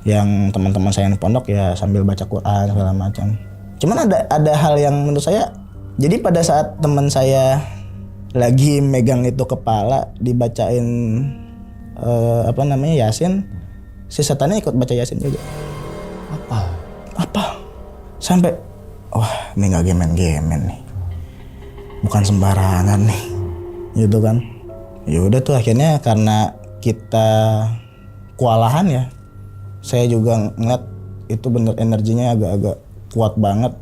Yang teman-teman saya yang pondok ya sambil baca Quran segala macam. Cuman ada hal yang menurut saya, jadi pada saat teman saya lagi megang itu kepala dibacain Yasin, si setannya ikut baca Yasin juga. Apa? Sampai wah, ini nggak gemen nih, bukan sembarangan nih, gitu kan. Ya udah tuh akhirnya karena kita kewalahan ya, saya juga ngeliat itu bener energinya agak kuat banget.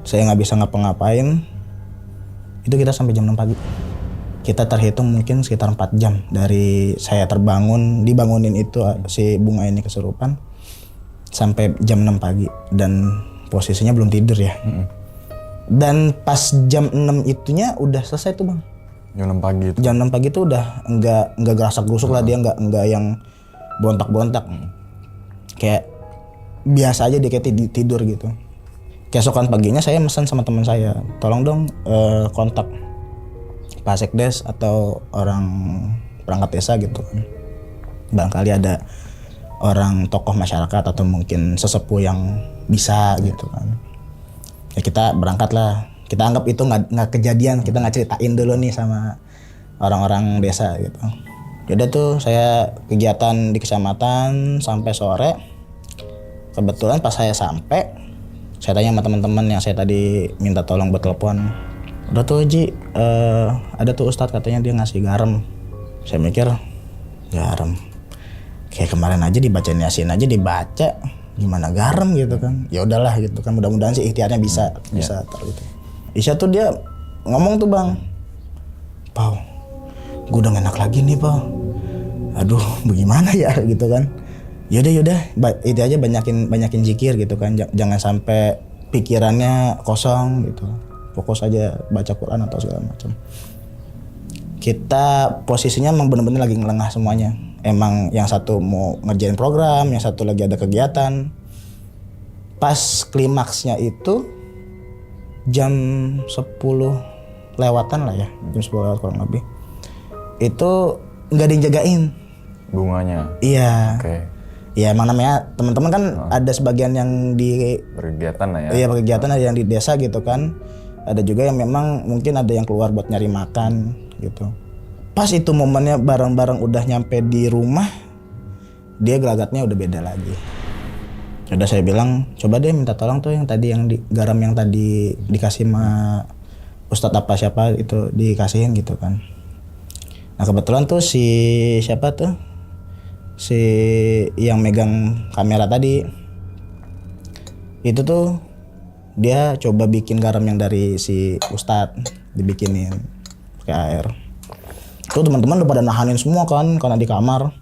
Saya nggak bisa ngapa-ngapain. Itu kita sampai jam 6 pagi. Kita terhitung mungkin sekitar 4 jam dari saya dibangunin itu si Bunga ini kesurupan sampai jam 6 pagi, dan posisinya belum tidur ya. Dan pas jam 6 itunya udah selesai tuh Bang. Jam 6 pagi itu. Jam 6 pagi tuh udah enggak gerasak-gerusuk lah, dia enggak yang bontak-bontak. Kayak biasa aja dia kayak tidur gitu. Keesokan paginya saya pesan sama teman saya, tolong dong kontak Pak Sekdes atau orang perangkat desa gitu kan. barangkali ada orang tokoh masyarakat atau mungkin sesepuh yang bisa gitu kan. Ya kita berangkat lah, kita anggap itu nggak kejadian, kita nggak ceritain dulu nih sama orang-orang desa gitu. Yaudah tuh saya kegiatan di kecamatan sampai sore. Kebetulan pas saya sampai, saya tanya sama teman-teman yang saya tadi minta tolong buat telepon. Udah tuh Ji, ada tuh Ustadz katanya dia ngasih garam. Saya mikir garam, kayak kemarin aja dibacain Yasin aja dibaca, gimana garam gitu kan. Ya udahlah gitu kan, mudah-mudahan sih ikhtiarnya bisa gitu. Isya tuh dia ngomong tuh Bang, Pau, gue udah enak lagi nih Pau. Aduh, bagaimana ya gitu kan. Yaudah, itu aja banyakin zikir gitu kan. Jangan sampai pikirannya kosong gitu. Fokus aja baca Quran atau segala macam. Kita posisinya emang bener-bener lagi ngelengah semuanya. Emang yang satu mau ngerjain program, yang satu lagi ada kegiatan. Pas klimaksnya itu jam 10 lewatan lah ya, jam 10 lewat kurang lebih. Itu nggak ada yang jagain bunganya. Iya. Oke. Ya emang namanya teman-teman kan ada sebagian yang di berkegiatan lah ya. Iya berkegiatan, ada yang di desa gitu kan. Ada juga yang memang mungkin ada yang keluar buat nyari makan gitu. Pas itu momennya barang-barang udah nyampe di rumah, dia gelagatnya udah beda lagi. Udah saya bilang coba deh minta tolong tuh yang tadi yang garam yang tadi dikasih sama Ustadz apa siapa itu dikasihin gitu kan. Nah kebetulan tuh si siapa tuh si yang megang kamera tadi itu tuh dia coba bikin garam yang dari si Ustadz dibikinin pakai air. Tuh teman-teman udah pada nahanin semua kan karena di kamar.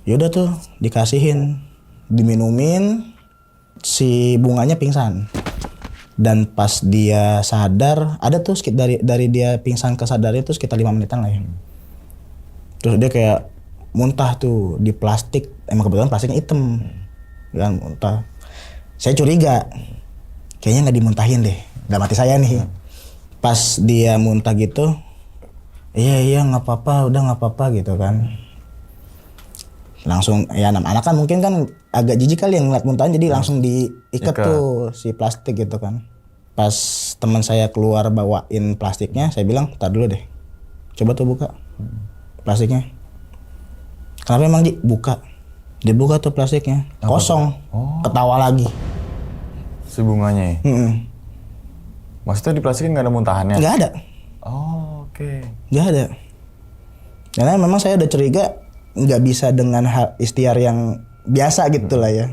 Yaudah tuh dikasihin, diminumin, si bunganya pingsan. Dan pas dia sadar, ada tuh dari dia pingsan ke sadar itu sekitar 5 menitan lah ya. Terus dia kayak muntah tuh di plastik, emang kebetulan plastiknya hitam kan, muntah. Saya curiga kayaknya nggak dimuntahin deh, dalam hati saya nih. Pas dia muntah gitu, iya nggak apa-apa, udah nggak apa-apa gitu kan. Langsung ya anak-anak kan mungkin kan agak jijik kali yang ngeliat muntahan, jadi langsung diikat tuh si plastik gitu kan. Pas teman saya keluar bawain plastiknya, saya bilang tar dulu deh, coba tuh buka plastiknya. Kenapa emang Ji? Buka. Dibuka tuh plastiknya. Kosong. Ketawa lagi. Si bunganya ya? Maksudnya di plastiknya nggak ada muntahannya? Nggak ada. Oh, oke. Nggak ada. Karena memang saya udah curiga nggak bisa dengan ikhtiar yang biasa gitu lah ya.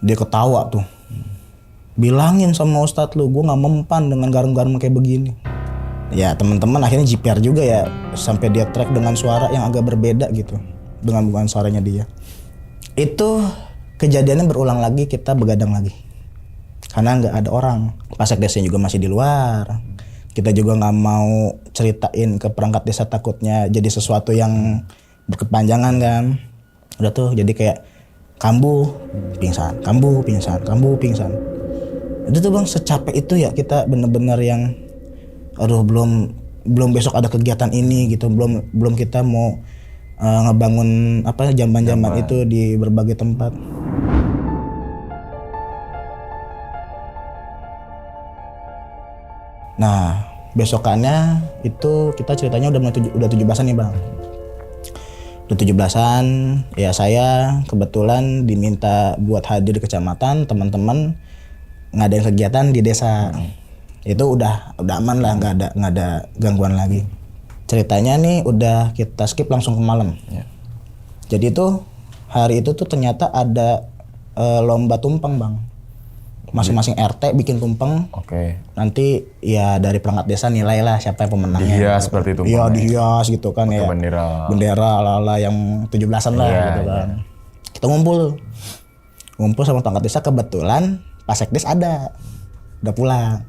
Dia ketawa tuh. Bilangin sama Ustadz lu, gue nggak mempan dengan garam-garam kayak begini. Ya teman-teman akhirnya JPR juga ya. Sampai dia track dengan suara yang agak berbeda gitu. Dengan bukan suaranya dia. Itu kejadiannya berulang lagi, kita begadang lagi karena nggak ada orang. Pasekdesnya juga masih di luar, kita juga nggak mau ceritain ke perangkat desa takutnya jadi sesuatu yang berkepanjangan kan. Udah tuh jadi kayak kambuh pingsan. Itu tuh Bang, secapek itu ya kita bener-bener yang aduh belum besok ada kegiatan ini gitu, belum kita mau ngebangun apa jamban-jamban itu di berbagai tempat. Nah besokannya itu kita ceritanya udah 17-an nih Bang. Udah 17-an ya, saya kebetulan diminta buat hadir di kecamatan, teman-teman ngadain kegiatan di desa. Itu udah aman lah, nggak ada gangguan lagi. Ceritanya nih udah kita skip langsung ke malam. Ya. Jadi tuh hari itu tuh ternyata ada lomba tumpeng Bang. Masing-masing RT bikin tumpeng. Oke. Nanti ya dari perangkat desa nilai lah siapa yang pemenangnya. Dihias seperti itu. Iya dihias gitu kan. Pakai ya. Bendera ala-ala yang 17-an lah gitu kan. Kita ngumpul sama perangkat desa, kebetulan Pasekdes ada. Udah pulang.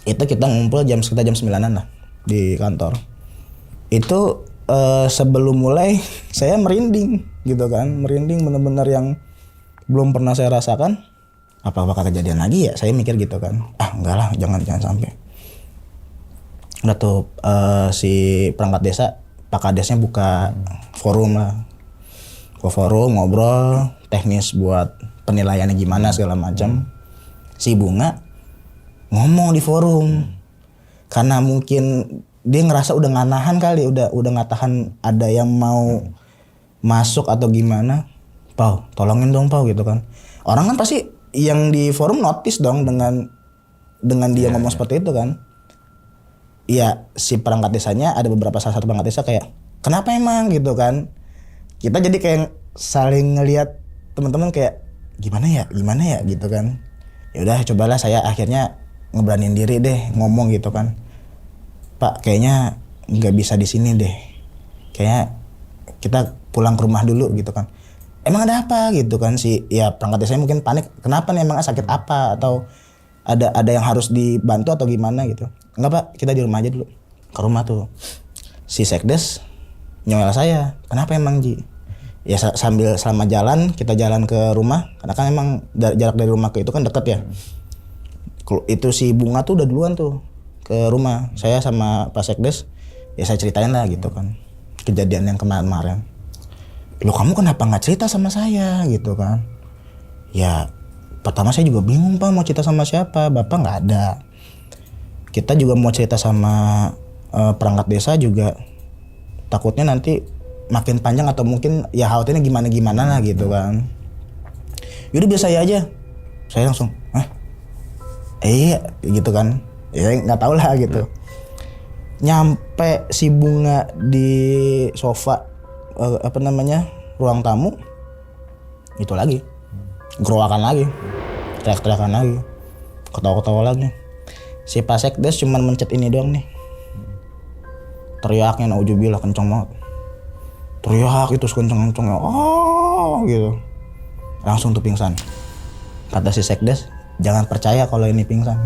Itu kita ngumpul sekitar jam 9-an lah di kantor. Itu sebelum mulai saya merinding gitu kan, merinding benar-benar yang belum pernah saya rasakan. Apa-apa kejadian lagi ya, saya mikir gitu kan. Enggak lah, jangan sampai. Udah tuh si perangkat desa, Pak Kadesnya buka forum lah. Ke forum ngobrol teknis buat penilaiannya gimana segala macam. Si Bunga ngomong di forum. Karena mungkin dia ngerasa udah nggak nahan kali, udah nggak tahan ada yang mau masuk atau gimana. Pau, tolongin dong Pau gitu kan. Orang kan pasti yang di forum notice dong dengan dia ngomong seperti itu kan. Iya, si perangkat desanya ada beberapa salah satu perangkat desa kayak kenapa emang gitu kan. Kita jadi kayak saling ngelihat teman-teman kayak gimana ya gitu kan. Ya udah cobalah saya akhirnya ngeberanin diri deh ngomong gitu kan. Pak kayaknya nggak bisa di sini deh. Kayaknya kita pulang ke rumah dulu gitu kan. Emang ada apa gitu kan si ya perangkat desanya mungkin panik. Kenapa nih emang sakit apa atau ada yang harus dibantu atau gimana gitu. Enggak Pak, kita di rumah aja dulu. Ke rumah tuh. Si Sekdes nyowel saya. Kenapa emang Ji? Ya sambil selama jalan kita jalan ke rumah karena kan emang jarak dari rumah ke itu kan deket ya. Itu si Bunga tuh udah duluan tuh ke rumah. Saya sama Pak Sekdes ya saya ceritain lah gitu kan. Kejadian yang kemarin. Loh kamu kenapa gak cerita sama saya gitu kan. Ya pertama saya juga bingung Pak mau cerita sama siapa. Bapak gak ada. Kita juga mau cerita sama perangkat desa juga takutnya nanti makin panjang atau mungkin ya khawatirnya gimana lah gitu kan. Yaudah biar saya aja. Saya langsung iya gitu kan. Ya gak tau lah gitu. Nyampe si Bunga di sofa ruang tamu itu lagi gerowakan lagi, teriak-teriakan lagi, ketawa-ketawa lagi. Si Pak Sekdes cuman mencet ini doang nih, teriaknya naujubillah kenceng banget, teriak itu sekenceng-kencengnya gitu, langsung tuh pingsan. Kata si Sekdes jangan percaya kalau ini pingsan.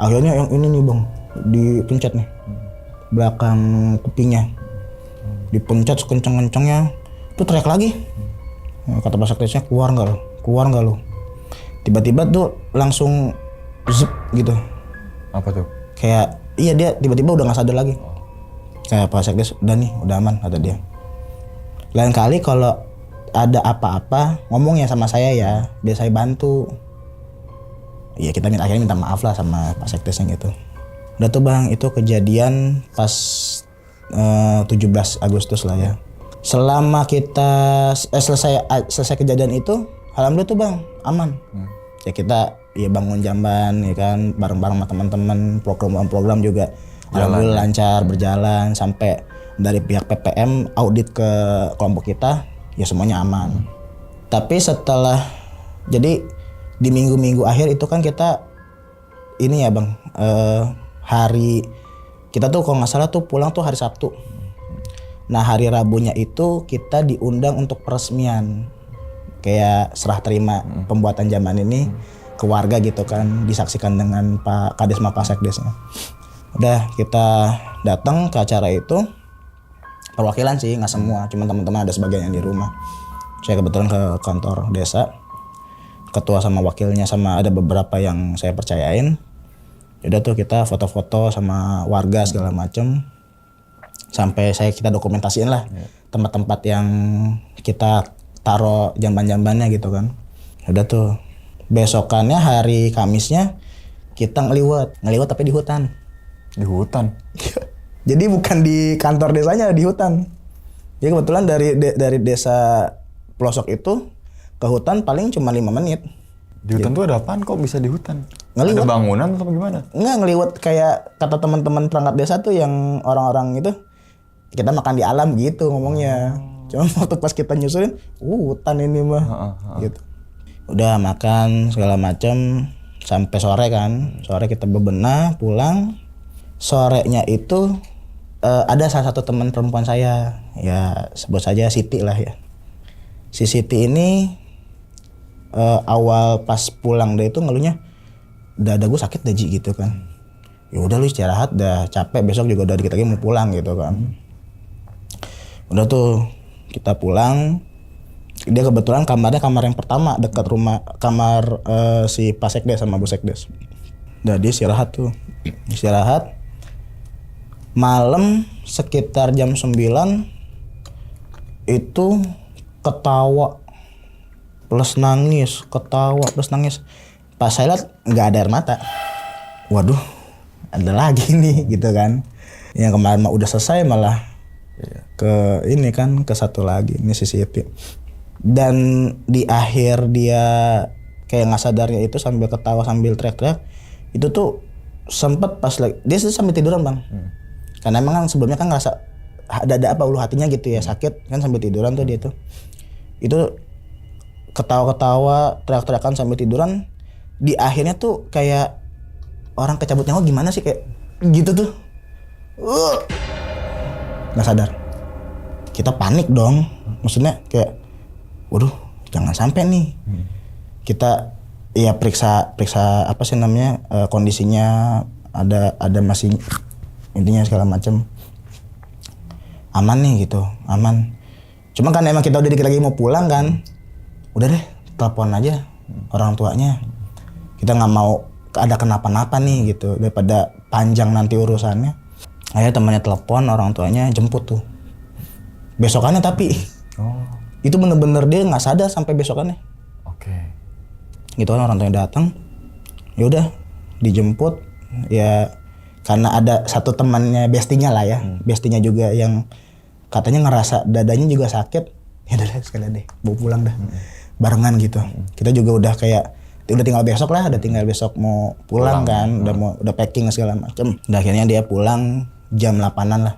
Akhirnya yang ini nih bang dipencet nih belakang kupingnya, dipencet sekenceng-kencengnya, tuh teriak lagi. Kata Pak Sekdesnya keluar nggak lo. Tiba-tiba tuh langsung zep gitu. Apa tuh? Kayak iya dia tiba-tiba udah nggak sadar lagi. Kayak Pak Sekdes udah nih udah aman kata dia. Lain kali kalau ada apa-apa ngomong ya sama saya ya biar saya bantu. Iya kita akhirnya minta maaf lah sama Pak Sekdes yang itu. Udah tuh bang itu kejadian pas 17 Agustus lah ya. Selama kita selesai kejadian itu, alhamdulillah tuh bang aman. Ya kita ya bangun jamban ya kan bareng-bareng sama teman-teman, program juga alhamdulillah lancar berjalan sampai dari pihak PPM audit ke kelompok kita ya semuanya aman. Tapi setelah jadi di minggu-minggu akhir itu kan kita ini ya bang hari kita tuh kalau nggak salah tuh pulang tuh hari Sabtu. Nah hari Rabunya itu kita diundang untuk peresmian kayak serah terima pembuatan jamban ini ke warga gitu kan, disaksikan dengan Pak Kades sama Pak Sekdesnya. Udah kita datang ke acara itu, perwakilan sih nggak semua, cuma teman-teman ada sebagian yang di rumah. Saya kebetulan ke kantor desa, ketua sama wakilnya sama ada beberapa yang saya percayain. Udah tuh kita foto-foto sama warga segala macem. Sampai kita dokumentasiin lah tempat-tempat yang kita taruh jamban-jambannya gitu kan. Udah tuh besokannya hari Kamisnya kita ngeliwat tapi di hutan. Di hutan? Jadi bukan di kantor desanya, di hutan. Jadi kebetulan dari desa pelosok itu ke hutan paling cuma 5 menit. Di hutan tuh ada apaan kok bisa di hutan? Ngeliwat. Ada bangunan atau gimana? Enggak, ngeliwat kayak kata teman-teman perangkat desa tuh yang orang-orang itu kita makan di alam gitu ngomongnya. Cuma waktu pas kita nyusulin, hutan ini mah. Gitu. Udah makan segala macam sampai sore kan. Sore kita bebenah, pulang. Sorenya itu ada salah satu teman perempuan saya, ya sebut saja Siti lah ya. Si Siti ini awal pas pulang deh itu ngeluhnya dada gue sakit Ji gitu kan. Ya udah lu istirahat, dah capek, besok juga udah dikit lagi mau pulang gitu kan. Udah tuh kita pulang. Dia kebetulan kamarnya kamar yang pertama dekat rumah kamar si Pak Sekdes sama Bu Sekdes. Udah dia istirahat tuh. Istirahat. Malam sekitar jam 9 Itu ketawa plus nangis, ketawa plus nangis. Pas saya lihat nggak ada air mata. Waduh, ada lagi nih gitu kan. Yang kemarin mah udah selesai malah ke ini kan, ke satu lagi Mississippi. Dan di akhir dia kayak nggak sadarnya itu sambil ketawa sambil teriak-teriak, itu tuh sempet pas lagi dia tuh sambil tiduran bang. Karena emang kan sebelumnya kan ngerasa ada apa ulu hatinya gitu ya, sakit kan sambil tiduran tuh dia tuh. Itu ketawa-ketawa teriak-teriakan sambil tiduran. Di akhirnya tuh kayak orang kecabut nyawa gimana sih kayak gitu tuh. Nggak sadar. Kita panik dong. Maksudnya kayak waduh jangan sampai nih. Kita ya periksa apa sih namanya kondisinya ada masih intinya segala macam aman nih gitu, aman. Cuma kan emang kita udah dikit lagi mau pulang kan. Udah deh telepon aja orang tuanya. Kita nggak mau ada kenapa-napa nih gitu daripada panjang nanti urusannya. Akhirnya temannya telepon orang tuanya jemput tuh. Besokannya tapi itu bener-bener dia nggak sadar sampai besokannya. Gitu kan orang tuanya datang. Ya udah dijemput ya karena ada satu temannya bestinya lah ya. Bestinya juga yang katanya ngerasa dadanya juga sakit. Ya udah sekalian deh bawa pulang dah. Barengan gitu. Kita juga udah kayak udah tinggal besok lah, udah tinggal besok mau pulang kan, udah packing segala macam. Dan akhirnya dia pulang jam 8-an lah.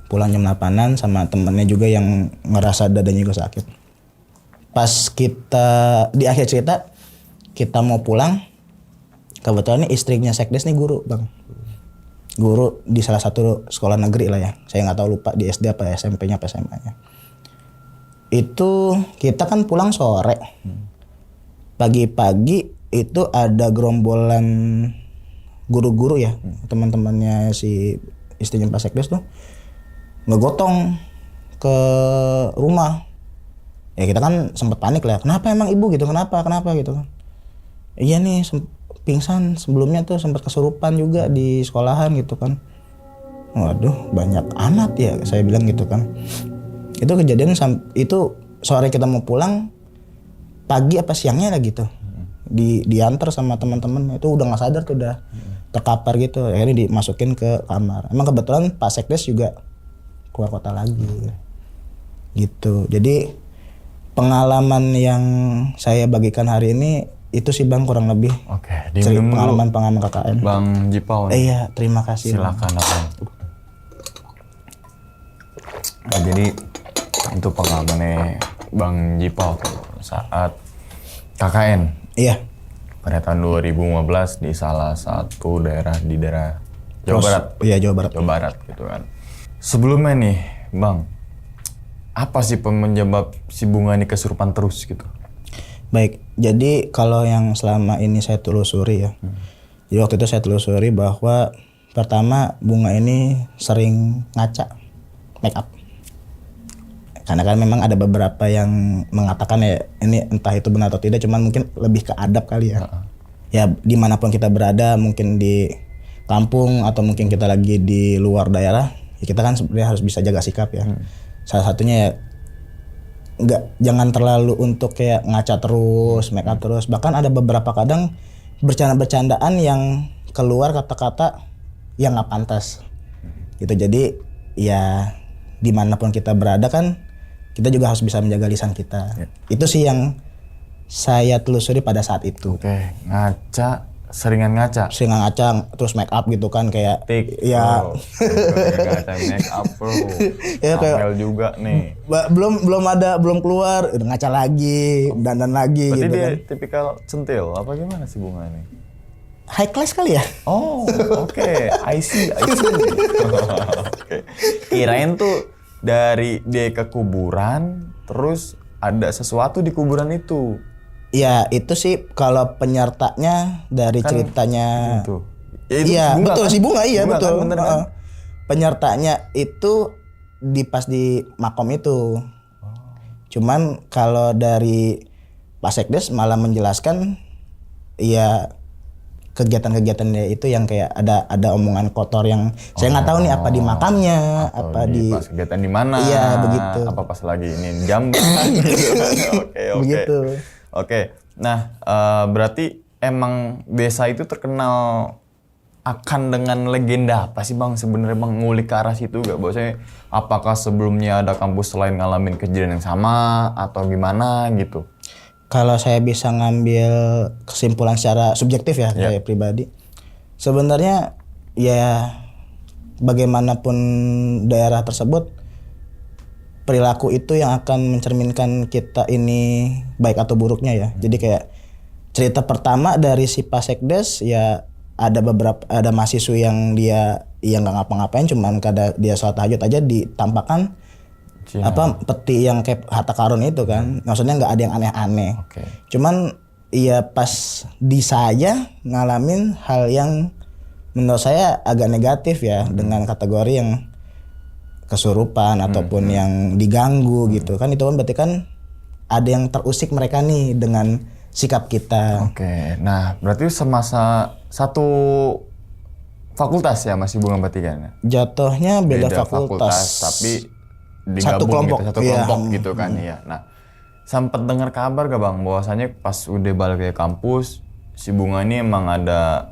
Pulang jam 8-an sama temennya juga yang ngerasa dadanya juga sakit. Pas kita di akhir cerita kita mau pulang, kebetulan nih istrinya Sekdes nih guru bang. Guru di salah satu sekolah negeri lah ya. Saya nggak tahu lupa di SD apa SMP-nya apa SMA-nya. Itu kita kan pulang sore. Pagi-pagi itu ada gerombolan guru-guru ya, teman-temannya si istrinya Pak Sekdes tuh ngegotong ke rumah. Ya kita kan sempat panik lah. Kenapa emang ibu gitu? Kenapa gitu kan? Iya nih pingsan sebelumnya tuh sempat kesurupan juga di sekolahan gitu kan. Waduh banyak amat ya saya bilang gitu kan. Itu kejadian itu sore kita mau pulang. Pagi apa siangnya lah gitu diantar sama teman-teman itu udah nggak sadar tuh udah terkapar gitu akhirnya dimasukin ke kamar. Emang kebetulan Pak Sekdes juga keluar kota lagi gitu. Jadi pengalaman yang saya bagikan hari ini itu sih bang kurang lebih pengalaman KKN Bang Jipau iya terima kasih silakan bang. Nah, jadi itu pengalamannya Bang Jipau saat KKN. Iya. Pada tahun 2015 di salah satu daerah di daerah Jawa Barat. Iya Jawa Barat. Jawa Barat gitu kan. Sebelumnya nih Bang, apa sih penyebab si bunga ini kesurupan terus gitu? Baik, jadi kalau yang selama ini saya telusuri ya. Jadi waktu itu saya telusuri bahwa pertama bunga ini sering ngaca make up. Karena kan memang ada beberapa yang mengatakan ya ini entah itu benar atau tidak, cuman mungkin lebih ke adab kali ya. Ya dimanapun kita berada, mungkin di kampung atau mungkin kita lagi di luar daerah, ya kita kan sebenarnya harus bisa jaga sikap ya. Salah satunya ya jangan terlalu untuk kayak ngaca terus, make up terus. Bahkan ada beberapa kadang bercanda-bercandaan yang keluar kata-kata yang nggak pantas. Gitu jadi ya dimanapun kita berada kan kita juga harus bisa menjaga lisan kita. Itu sih yang saya telusuri pada saat itu. Ngaca, seringan ngaca terus make up gitu kan kayak ya ngaca make up bro. Ya kayak juga nih. Belum keluar udah ngaca lagi, dandan lagi. Berarti gitu dia kan. tipikal centil apa gimana sih bunga ini? High class kali ya? Oh, oke. I see. Oke. Kirain tuh dari dia ke kuburan, terus ada sesuatu di kuburan itu. Ya itu sih kalau penyertanya dari kan ceritanya. Itu. Ya, itu iya bunga, betul kan? Si bunga iya bunga, betul. Kan, bener, kan? Penyertanya itu pas di makom itu. Cuman kalau dari Pak Sekdes malah menjelaskan ya kegiatan-kegiatan dia itu yang kayak ada omongan kotor yang saya nggak tahu nih apa di makamnya, Atau apa di pas kegiatan di mana? Iya, begitu. Apa pas lagi ini jam? Oke. Begitu. Oke. Nah, berarti emang desa itu terkenal akan dengan legenda apa sih Bang sebenarnya Bang, ngulik ke arah situ gak? Bahwasanya apakah sebelumnya ada kampus lain ngalamin kejadian yang sama atau gimana gitu? Kalau saya bisa ngambil kesimpulan secara subjektif ya kayak pribadi, sebenarnya ya bagaimanapun daerah tersebut, perilaku itu yang akan mencerminkan kita ini baik atau buruknya ya. Jadi kayak cerita pertama dari si Pasekdes ya, ada mahasiswa yang dia nggak ngapa-ngapain, cuman kada dia sholat tahajud aja ditampakkan peti yang kayak harta karun itu kan. Maksudnya nggak ada yang aneh-aneh. Oke. Cuman ya pas di saya ngalamin hal yang menurut saya agak negatif ya, dengan kategori yang kesurupan ataupun yang diganggu gitu kan. Itu kan berarti kan ada yang terusik mereka nih dengan sikap kita. Oke, nah berarti semasa satu fakultas ya Mas Bunga berarti kan? Jatuhnya beda fakultas tapi digabung satu kelompok, gitu, satu kelompok gitu kan ya. Nah, sempat dengar kabar gak Bang bahwasanya pas udah balik ke kampus si Bunga ini emang ada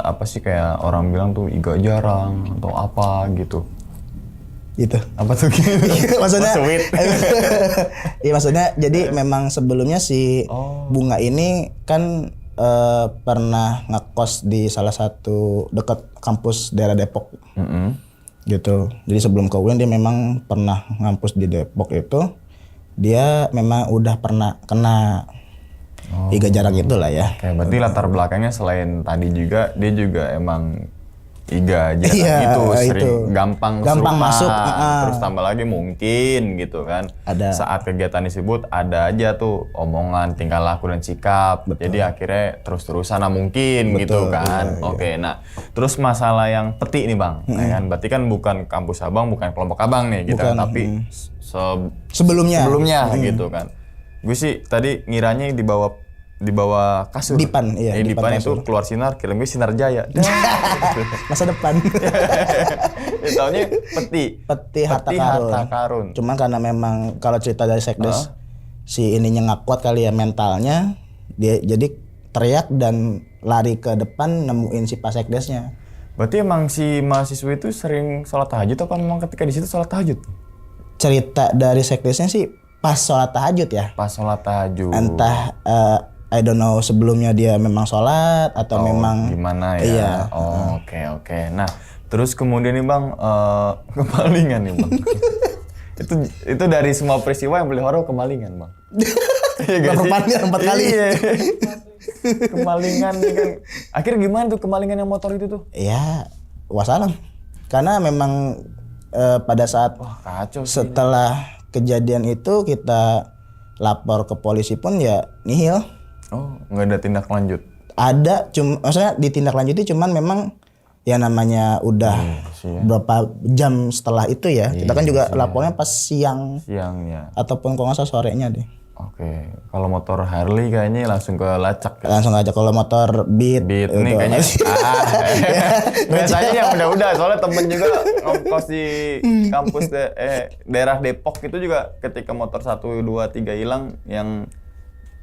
apa sih, kayak orang bilang tuh iga jarang atau apa gitu. Gitu. Apa tuh gitu? Maksudnya iya, maksudnya jadi memang sebelumnya si Bunga ini kan pernah ngekos di salah satu dekat kampus daerah Depok. Gitu. Jadi sebelum ke UIN dia memang pernah ngampus di Depok itu. Dia memang udah pernah kena iga jarak itulah ya. Kayak berarti latar belakangnya selain tadi juga dia juga emang iga jarak itu sering gampang masuk, terus tambah lagi mungkin gitu kan ada saat kegiatan disebut ada aja tuh omongan, tingkah laku dan sikap. Jadi akhirnya terus-terusan mungkin gitu kan. Oke. Nah terus masalah yang peti nih Bang, ya kan berarti kan bukan kampus Abang, bukan kelompok Abang nih gitu kan, tapi sebelumnya gitu kan. Gue sih tadi ngiranya di bawah kasur. Dipan, iya. Dipan itu keluar sinar, kira gue sinar jaya. Masa depan. Ya, taunya peti harta karun. Cuman karena memang kalau cerita dari Sekdes, si ininya nggak kuat kali ya mentalnya, dia jadi teriak dan lari ke depan nemuin si Pak Sekdesnya. Berarti emang si mahasiswa itu sering sholat tahajud apa memang ketika di situ sholat tahajud? Cerita dari Sekdesnya sih pas sholat tahajud ya. Pas sholat tahajud. Entah I don't know sebelumnya dia memang sholat atau memang gimana ya. Iya. Oke. Nah, terus kemudian nih Bang, kemalingan nih Bang. itu dari semua peristiwa yang boleh horor kemalingan Bang. Iya gak 4 kali. Iya. Kemalingan nih kan. Akhirnya gimana tuh kemalingan yang motor itu tuh? Ya, wassalam. Karena memang pada saat kacau setelah kejadian itu kita lapor ke polisi pun ya nihil. Oh, nggak ada tindak lanjut? Ada, maksudnya ditindaklanjuti cuman memang ya namanya udah berapa jam setelah itu ya. Kita kan juga lapornya pas siangnya. Ataupun kalau nggak salah sorenya deh. Oke, kalau motor Harley kayaknya langsung ke lacak. Langsung aja. Kalau motor Beat nih kayaknya. Biasanya yang udah-udah, soalnya temen juga ngongkos di kampus daerah Depok itu juga ketika motor 1, 2, 3 hilang, yang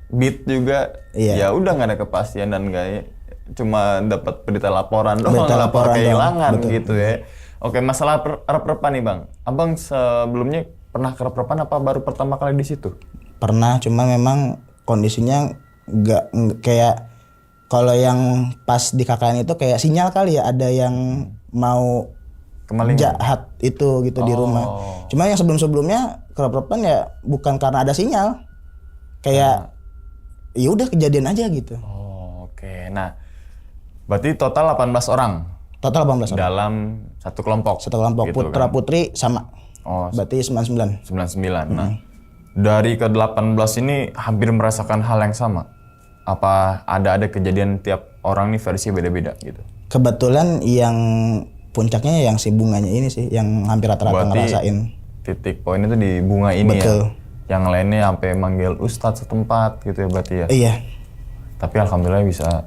Beat juga ya udah nggak ada kepastian dan nggak, cuma dapat berita laporan doang, lapor kehilangan gitu ya. Oke, masalah rep-repan nih Bang. Abang sebelumnya pernah ke rep-repan apa baru pertama kali di situ? Pernah, cuma memang kondisinya nggak kayak kalau yang pas di KKN itu kayak sinyal kali ya, ada yang mau jahat itu gitu di rumah. Cuma yang sebelum-sebelumnya kerap-kerapan ya bukan karena ada sinyal, kayak ya udah kejadian aja gitu. Oke. Nah, berarti total 18 orang. Total 18 orang. Dalam satu kelompok. Satu kelompok, gitu putra kan? Putri sama. Berarti 99. 99. Nah, dari ke-18 ini hampir merasakan hal yang sama. Apa ada kejadian tiap orang nih versi beda-beda gitu? Kebetulan yang puncaknya yang si Bunganya ini sih, yang hampir rata-rata ngerasain. Titik poin itu di Bunga ini. Betul. Ya? Yang lainnya sampai manggil ustadz setempat gitu ya berarti ya? Iya. Tapi alhamdulillah bisa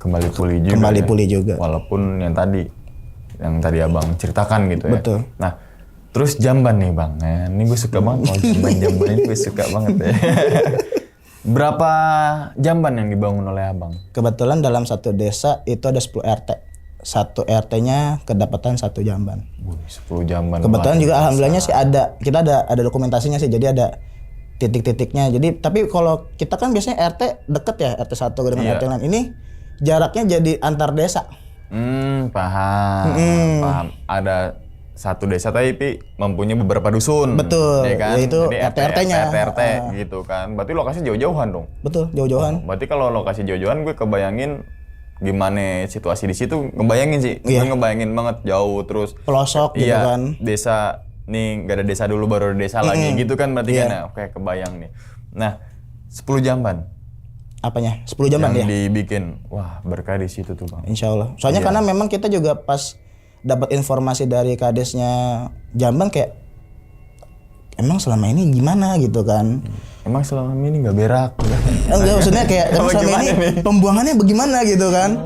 kembali pulih juga. Kembali ya. pulih juga. Walaupun yang tadi abang ceritakan gitu ya. Betul. Nah, terus jamban nih bang, ini gue suka banget. Jamban ini gue suka banget ya. Berapa jamban yang dibangun oleh abang? Kebetulan dalam satu desa itu ada 10 RT. Satu RT-nya kedapatan 1 jamban. 10 jamban. Kebetulan juga alhamdulillahnya sih kita ada dokumentasinya sih. Jadi ada titik-titiknya. Jadi tapi kalau kita kan biasanya RT deket ya, RT 1 dengan RT lain. Ini jaraknya jadi antar desa. Paham. Ada satu desa tapi mempunyai beberapa dusun. Betul. Ya kan? Itu jadi RT-RT-nya. RT gitu kan. Berarti lokasi jauh-jauhan dong. Betul, jauh-jauhan. Berarti kalau lokasi jauh-jauhan gue kebayangin gimana situasi di situ, ngebayangin sih. Gue ngebayangin banget jauh terus Pelosok gitu kan. Desa nih gak ada desa dulu baru ada desa lagi gitu kan berarti kan. Nah, oke, kebayang nih. Nah, 10 jamban. Apanya? 10 jamban yang ya? dibikin. Wah, berkah di situ tuh, Bang. Insya Allah. Soalnya karena memang kita juga pas dapat informasi dari kadesnya Jamban kayak emang selama ini gimana gitu kan. Emang selama ini nggak berak? Enggak, maksudnya kayak emang selama ini nih? pembuangannya bagaimana gitu kan.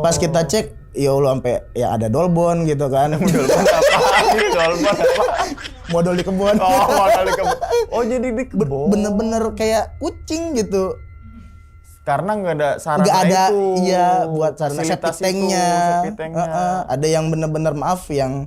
Pas kita cek, ya Allah sampai ya ada dolbon gitu kan. Dolbon apa? Modal di kebun. Modal di kebun. Oh, jadi di kebun. Bener-bener kayak kucing gitu. Karena nggak ada sarana Nggak ada, itu. iya buat sarana septic tanknya. tanknya. Ada yang bener-bener maaf yang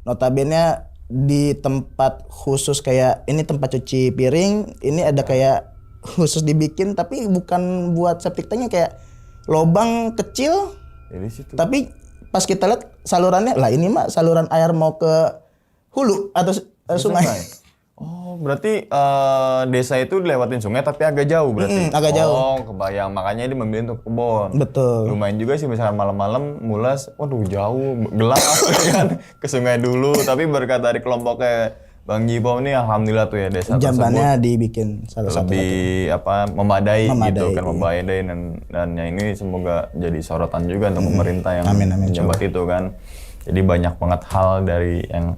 notabene di tempat khusus kayak ini tempat cuci piring, ini ada kayak khusus dibikin tapi bukan buat septic tanknya, kayak lobang kecil. Jadi situ. Tapi pas kita lihat salurannya, lah ini mah saluran air mau ke hulu atau sungai. Oh, berarti desa itu dilewatin sungai tapi agak jauh berarti. Agak jauh. Oh, kebayang. Makanya dia memilih untuk kebun. Betul. Lumayan juga sih misalkan malam-malam mulas, waduh jauh, gelap kan ke sungai dulu. Tapi berkat dari kelompoknya Bang Jipo ini alhamdulillah tuh ya desa jambannya dibikin salah satu lebih memadai gitu kan, memadai dan yang ini semoga jadi sorotan juga untuk pemerintah yang menjabat itu kan. Jadi banyak banget hal dari yang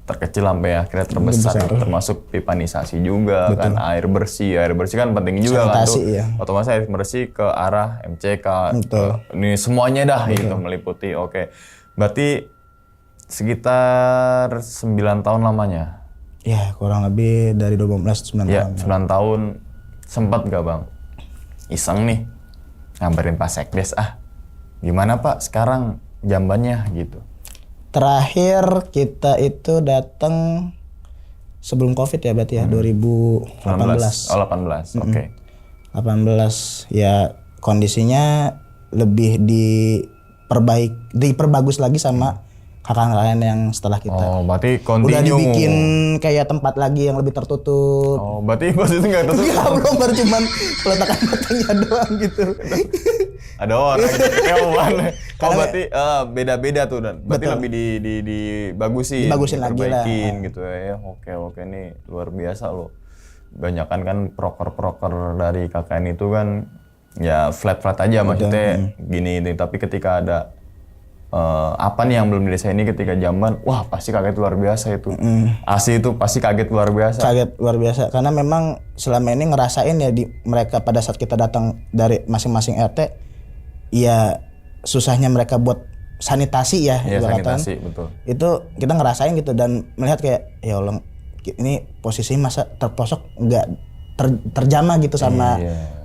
terkecil sampai akhirnya terbesar, termasuk pipanisasi juga. Betul. Kan air bersih kan penting juga kan tuh. Iya. Otomatis air bersih ke arah MCK. Ini semuanya dah gitu meliputi. Oke. Berarti sekitar 9 tahun lamanya. Ya, kurang lebih dari 9 ya, tahun. 9 tahun sempat gak Bang iseng nih ngambarin Pak Sekdes, gimana Pak sekarang jambannya gitu. Terakhir kita itu datang sebelum Covid ya berarti ya, 2018. 18, oke. 18 ya kondisinya lebih diperbagus lagi sama kakak-kakak yang setelah kita. Oh, berarti continue. Udah dibikin kayak tempat lagi yang lebih tertutup. Oh, berarti pas itu nggak tertutup? Enggak, belum, baru cuman peletakan batangnya doang gitu. Ada orang hewan. Oh, berarti beda-beda tuh dan berarti lebih dibagusin lagi lah. Gitu ya. Oke, ini luar biasa loh. Banyakan kan proker-proker dari KKN itu kan ya flat-flat aja maksudnya gini, tapi ketika ada apa nih yang belum di desa ini ketika jamban, wah pasti kaget luar biasa itu. Asli itu pasti kaget luar biasa. Kaget luar biasa karena memang selama ini ngerasain ya mereka pada saat kita datang dari masing-masing RT, ya susahnya mereka buat sanitasi ya. Iya, sanitasi betul. Itu kita ngerasain gitu dan melihat kayak ya Allah, ini posisi masa terposok nggak terjamah gitu sama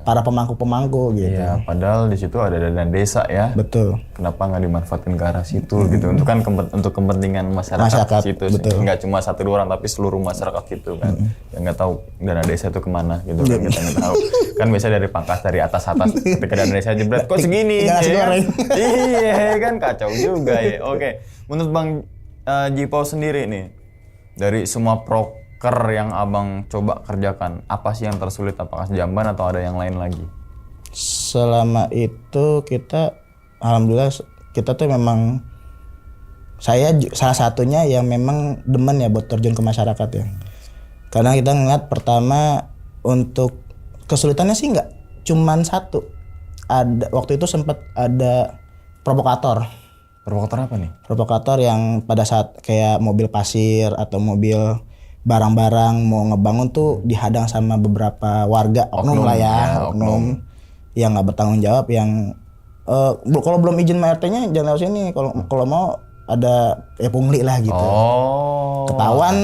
para pemangku gitu. Iya, padahal di situ ada dana desa ya. Betul. Kenapa nggak dimanfaatkan ke arah situ gitu? Untuk kan untuk kepentingan masyarakat situ sih. Nggak cuma 1-2 orang tapi seluruh masyarakat gitu kan. Yang nggak tahu dana desa itu kemana gitu kan, kita nggak tahu. Kan biasa dari pangkas dari atas ketika dana desa jebret kok segini. Ya, kan? Iya kan kacau juga ya. Oke, menurut Bang Jipo sendiri nih dari semua yang abang coba kerjakan, apa sih yang tersulit? Apakah jamban atau ada yang lain lagi? Selama itu kita, alhamdulillah kita tuh memang, saya salah satunya yang memang demen ya buat terjun ke masyarakat ya. Karena kita ngeliat pertama untuk kesulitannya sih nggak cuman satu. Waktu itu sempat ada provokator. Provokator apa nih? Provokator yang pada saat kayak mobil pasir atau mobil barang-barang mau ngebangun tuh dihadang sama beberapa warga oknum lah ya, oknum yang nggak bertanggung jawab, yang Kalau belum izin RT-nya jangan lewat sini. Kalau mau ada pungli lah gitu. Oh. Ketahuan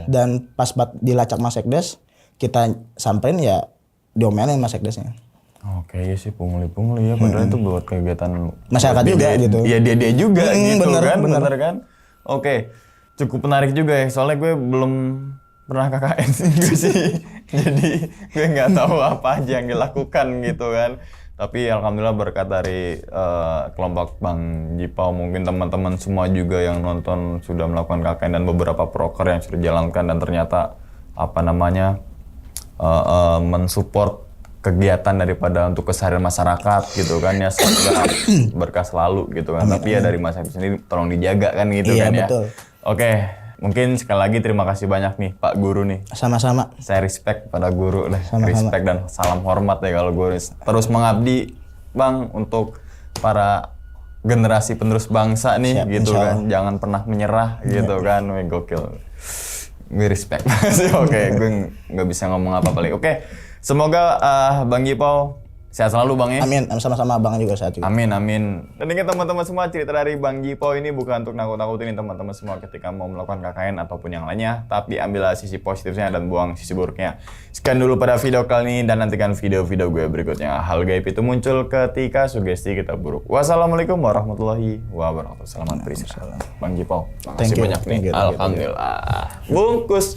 dan pas dilacak Mas Sekdes, kita samperin ya diomelin Mas Sekdesnya. Oke, iya sih pungli-pungli ya. Padahal itu buat kegiatan masyarakat juga gitu. Iya dia juga gitu bener. Bener kan? Oke, cukup menarik juga ya. Soalnya gue belum pernah KKN sih. Jadi gue nggak tahu apa aja yang dilakukan gitu kan. Tapi alhamdulillah berkat dari kelompok Bang Jipau, mungkin teman-teman semua juga yang nonton sudah melakukan KKN dan beberapa proker yang sudah dijalankan dan ternyata mensupport kegiatan daripada untuk keseharian masyarakat gitu kan ya, semoga berkah selalu gitu kan. Tapi ya dari masyarakat sendiri tolong dijaga kan gitu kan ya. Betul. Oke, mungkin sekali lagi terima kasih banyak nih Pak Guru nih. Sama-sama. Saya respect pada guru deh. Sama-sama. Respect dan salam hormat ya kalau guru terus mengabdi Bang untuk para generasi penerus bangsa nih. Siap, gitu kan. Jangan pernah menyerah gitu kan. Wih, gokil. Gue respect. Oke, gue nggak bisa ngomong apa paling. Oke. Semoga Bang Jipau sehat selalu Bang ya. Amin, sama-sama Bang juga sehat juga. Amin. Dan ingat teman-teman semua, cerita dari Bang Jipau ini bukan untuk nakut-nakutin teman-teman semua ketika mau melakukan KKN ataupun yang lainnya, tapi ambillah sisi positifnya dan buang sisi buruknya. Sekian dulu pada video kali ini dan nantikan video-video gue berikutnya. Hal gaib itu muncul ketika sugesti kita buruk. Wassalamualaikum warahmatullahi wabarakatuh. Selamat beristirahat. Bang Jipau, makasih banyak nih. Alhamdulillah. Bungkus.